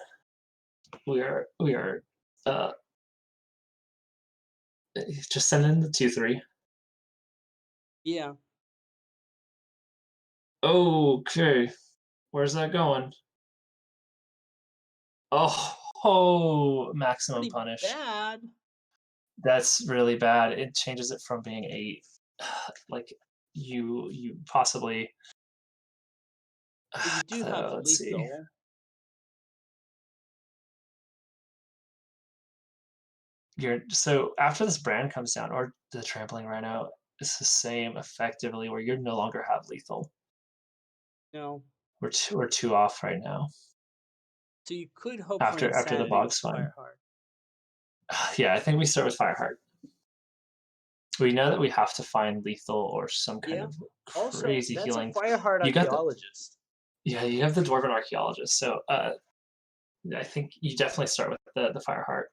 Speaker 2: we are uh, just send in the 2/3.
Speaker 1: Yeah.
Speaker 2: Okay, where's that going? Oh, maximum
Speaker 1: Pretty
Speaker 2: punish.
Speaker 1: bad.
Speaker 2: That's really bad. It changes it from being 8, like, you possibly
Speaker 1: But you do have
Speaker 2: let's see.
Speaker 1: lethal.
Speaker 2: You're so after this brand comes down or the trampling rhino, it's the same effectively where you no longer have lethal.
Speaker 1: No.
Speaker 2: We're 2 off right now
Speaker 1: So you could hope for
Speaker 2: after the
Speaker 1: insanity with
Speaker 2: bog's
Speaker 1: the
Speaker 2: fine.
Speaker 1: Fireheart.
Speaker 2: Yeah, I think we start with Fireheart. We know that we have to find lethal or some kind
Speaker 1: Yeah.
Speaker 2: of
Speaker 1: Also,
Speaker 2: crazy
Speaker 1: that's a
Speaker 2: healing.
Speaker 1: Fireheart
Speaker 2: You got the
Speaker 1: archaeologist.
Speaker 2: Yeah, you have the dwarven archaeologist. So I think you definitely start with the Fireheart.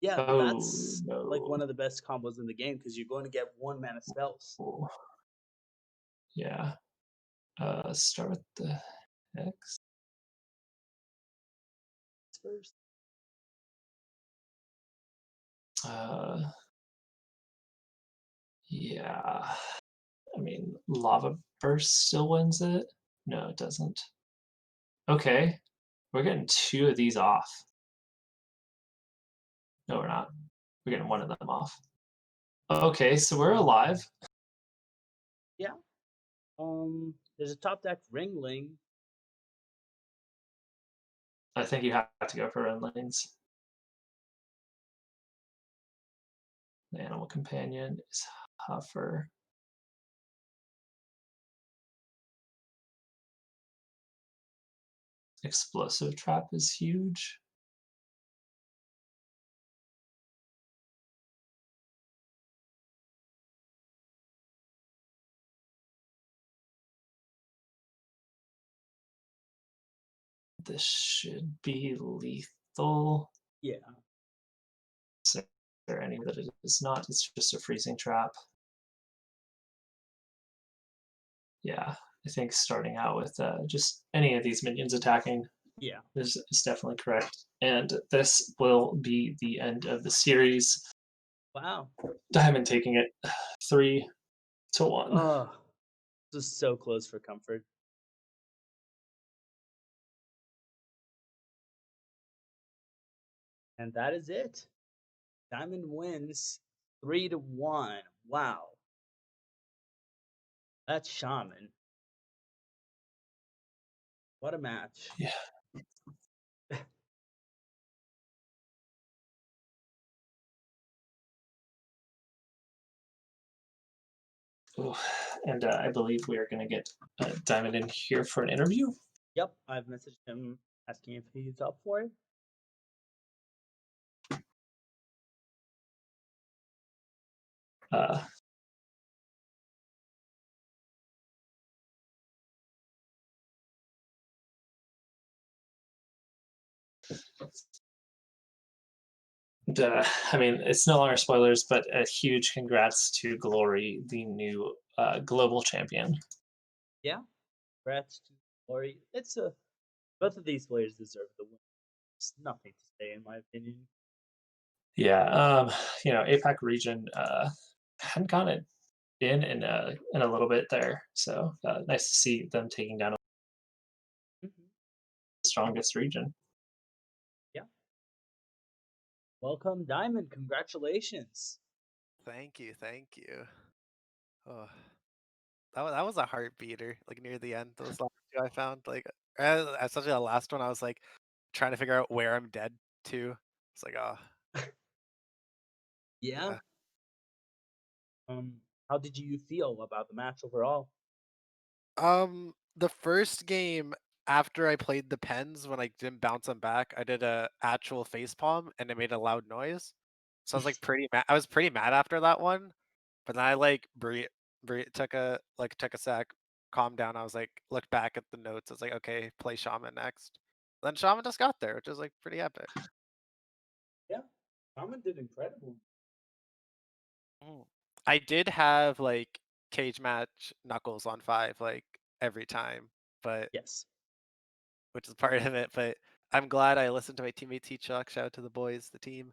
Speaker 1: Yeah,
Speaker 2: Oh
Speaker 1: that's like
Speaker 2: no.
Speaker 1: one of the best combos in the game because you're going to get one mana spells
Speaker 2: Oh, yeah. Start with the Hex.
Speaker 1: first.
Speaker 2: Uh, yeah. I mean, Lava Burst still wins it? No, it doesn't. Okay, we're getting 2 of these off. No, we're not. We're getting 1 of them off. Okay, so we're alive.
Speaker 1: Yeah. There's a top deck Ringling.
Speaker 2: I think you have to go for run lanes. The Animal Companion is Huffer. Explosive Trap is huge. This should be lethal.
Speaker 1: Yeah.
Speaker 2: Is there any that it is not? It's just a freezing trap. Yeah, I think starting out with just any of these minions attacking
Speaker 1: Yeah.
Speaker 2: is definitely correct. And this will be the end of the series.
Speaker 1: Wow.
Speaker 2: Diamond taking it 3-1.
Speaker 1: Oh, this is so close for comfort. And that is it. Diamond wins 3-1. Wow. That's Shaman. What a match.
Speaker 2: Yeah. Ooh. And I believe we are going to get Diamond in here for an interview.
Speaker 1: Yep, I've messaged him asking if he's up for it.
Speaker 2: Uh, I mean, it's no longer spoilers, but a huge congrats to Glory, the new global champion.
Speaker 1: Yeah. Congrats to Glory. It's a both of these players deserve the win. There's nothing to say in my opinion.
Speaker 2: Yeah, APAC region hadn't gotten it in a little bit there, so nice to see them taking down
Speaker 1: Mhm.
Speaker 2: the strongest region.
Speaker 1: Yeah. Welcome, Diamond. Congratulations.
Speaker 3: Thank you, thank you. Oh, that was a heart beater, like near the end. Those last two I found, like especially the last one, I was like, trying to figure out where I'm dead to. It's like, oh,
Speaker 1: Yeah.
Speaker 3: yeah.
Speaker 1: How did you feel about the match overall?
Speaker 3: The first game after I played the pens, when I didn't bounce them back, I did a actual face palm and it made a loud noise. So I was like pretty mad. I was pretty mad after that one, but then I like took a sec, calmed down. I was like looked back at the notes. I was like, okay, play Shaman next. Then Shaman just got there, which was like pretty epic.
Speaker 1: Yeah, Shaman did incredible.
Speaker 3: Mm. I did have like cage match knuckles on 5 like every time, but
Speaker 1: Yes.
Speaker 3: which is part of it. But I'm glad I listened to my teammates each Shout out to the boys, the team.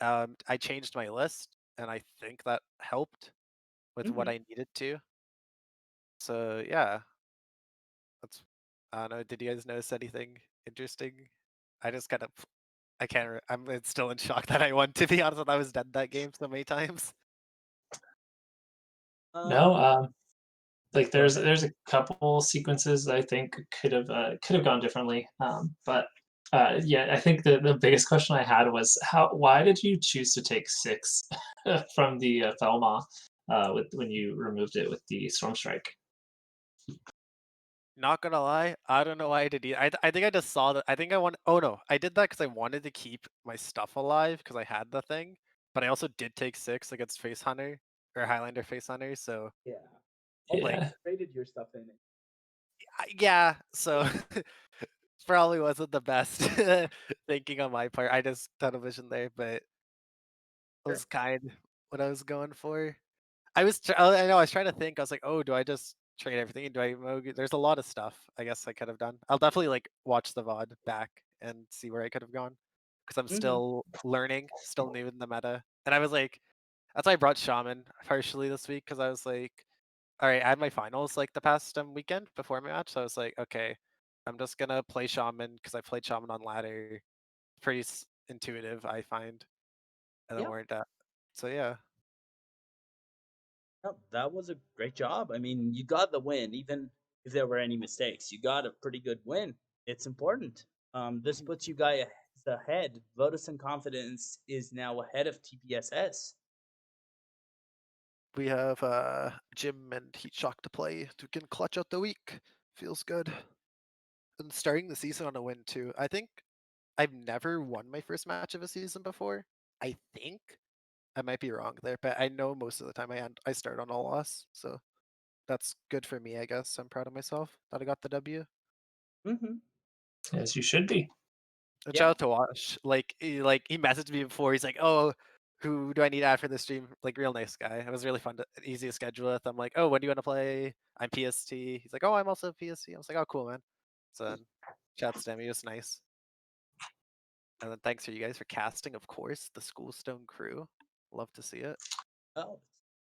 Speaker 3: I changed my list, and I think that helped with what
Speaker 1: Hmm.
Speaker 3: I needed to. So yeah, that's. I don't know. Did you guys notice anything interesting? I just kind of. I can't. I'm still in shock that I won. To be honest, I was dead that game so many times.
Speaker 1: Um,
Speaker 2: No, like
Speaker 1: Go
Speaker 2: there's a couple sequences that I think could have gone differently. But yeah, I think the biggest question I had was why did you choose to take 6 from the Thelma with when you removed it with the Storm Strike?
Speaker 3: Not gonna lie, I don't know why I did. I think I just saw that. I think I want. Oh no, I did that because I wanted to keep my stuff alive because I had the thing. But I also did take 6 against Face Hunter or Highlander Face Hunter. So
Speaker 1: yeah. Also,
Speaker 3: like,
Speaker 2: Yeah,
Speaker 1: traded your stuff in it.
Speaker 3: yeah. So probably wasn't the best thinking on my part. I just tunnel vision there, but it
Speaker 1: Sure.
Speaker 3: was kind what I was going for. I know I was trying to think. I was like, oh, do I just trade everything? Do I? There's a lot of stuff. I guess I could have done. I'll definitely like watch the VOD back and see where I could have gone because I'm
Speaker 1: Hmm.
Speaker 3: still learning, still new in the meta. And I was like, that's why I brought Shaman partially this week because I was like, all right, I had my finals like the past weekend before my match, so I was like, okay, I'm just gonna play Shaman because I played Shaman on ladder. Pretty intuitive, I find, and then
Speaker 1: Yeah.
Speaker 3: weren't that. So yeah.
Speaker 1: No, that was a great job. I mean, you got the win, even if there were any mistakes. You got a pretty good win. It's important. This puts you guys ahead. Lotus and Confidence is now ahead of TPSS.
Speaker 3: We have Jim and Heatshock to play. We can clutch out the week. Feels good. And starting the season on a win too. I think I've never won my first match of a season before. I think I might be wrong there, but I know most of the time I start on a loss, so that's good for me. I guess I'm proud of myself that I got the W.
Speaker 1: Hmm.
Speaker 2: as you should be.
Speaker 3: And
Speaker 1: Yeah.
Speaker 3: shout out to Wash. He messaged me before. He's like, "Oh, who do I need after the stream?" Like, real nice guy. It was really fun, easy to schedule with. I'm like, "Oh, when do you want to play?" I'm PST. He's like, "Oh, I'm also PST." I was like, "Oh, cool, man." So then, shouts to him. He was nice. And then thanks for you guys for casting, of course, the Schoolstone crew. Love to see it.
Speaker 1: Oh,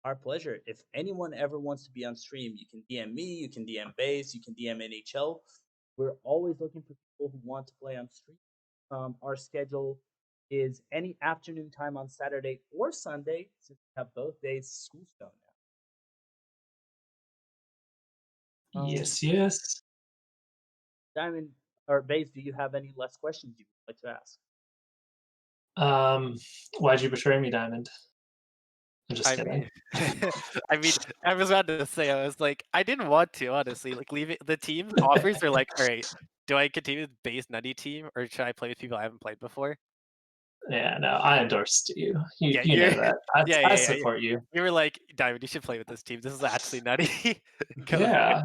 Speaker 1: our pleasure. If anyone ever wants to be on stream, you can DM me, you can DM Base, you can DM NHL. We're always looking for people who want to play on stream. Our schedule is any afternoon time on Saturday or Sunday, since we have both days Schoolstone now.
Speaker 2: Yes, yes.
Speaker 1: Diamond or Base, do you have any last questions you would like to ask?
Speaker 2: Um, why'd you betray me, Diamond? I'm just
Speaker 3: I
Speaker 2: kidding.
Speaker 3: mean, I mean, I was about to say, I was like, I didn't want to, honestly. Like, leave it. The team offers are like, all right, do I continue with base nutty team or should I play with people I haven't played before?
Speaker 2: Yeah, no, I endorsed you. You
Speaker 3: Yeah,
Speaker 2: you
Speaker 3: you're,
Speaker 2: know that. I
Speaker 3: yeah,
Speaker 2: I
Speaker 3: yeah, yeah.
Speaker 2: support you.
Speaker 3: You were like, Diamond, you should play with this team. This is actually nutty. Go for it.
Speaker 2: Yeah,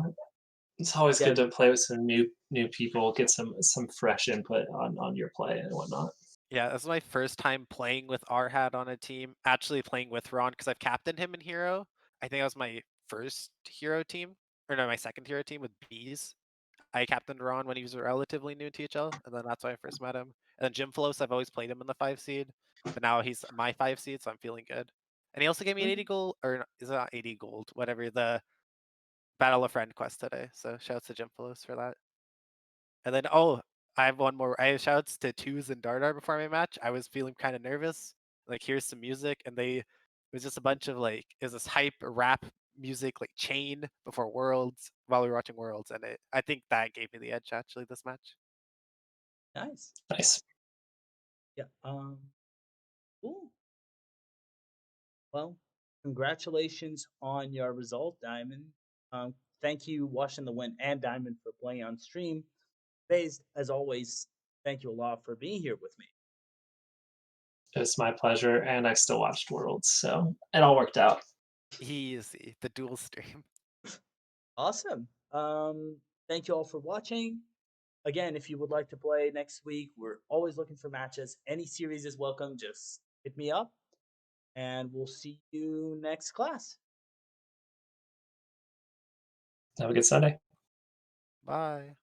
Speaker 2: it's always
Speaker 1: Yeah,
Speaker 2: good to play with some new people, get some fresh input on your play and whatnot.
Speaker 3: Yeah, this is my first time playing with Arhat on a team. Actually playing with Ron because I've captained him in Hero. I think that was my first Hero team, or no, my second Hero team with Bees. I captained Ron when he was relatively new in THL, and then that's when I first met him. And then Jim Flos, I've always played him in the 5 seed, but now he's my 5 seed, so I'm feeling good. And he also gave me an 80
Speaker 1: mhm.
Speaker 3: gold, or is it not 80 gold, whatever, the Battle of Friend quest today. So shouts to Jim Flos for that. And then, oh, I have one more. I have shouts to Twos and Dardar before my match. I was feeling kind of nervous. Like, here's some music, and it was just a bunch of like, is this hype rap music like Chain before Worlds while we were watching Worlds, and I think that gave me the edge actually this match.
Speaker 1: Nice.
Speaker 2: Nice.
Speaker 1: Yeah. Cool. Well, congratulations on your result, Diamond. Thank you, Washing the Wind and Diamond, for playing on stream. Based, as always, thank you a lot for being here with me.
Speaker 2: It was my pleasure, and I still watched Worlds, so it all worked out.
Speaker 3: Easy. The dual stream.
Speaker 1: Awesome. Thank you all for watching. Again, if you would like to play next week, we're always looking for matches. Any series is welcome. Just hit me up, and we'll see you next class.
Speaker 2: Have a good Sunday.
Speaker 3: Bye.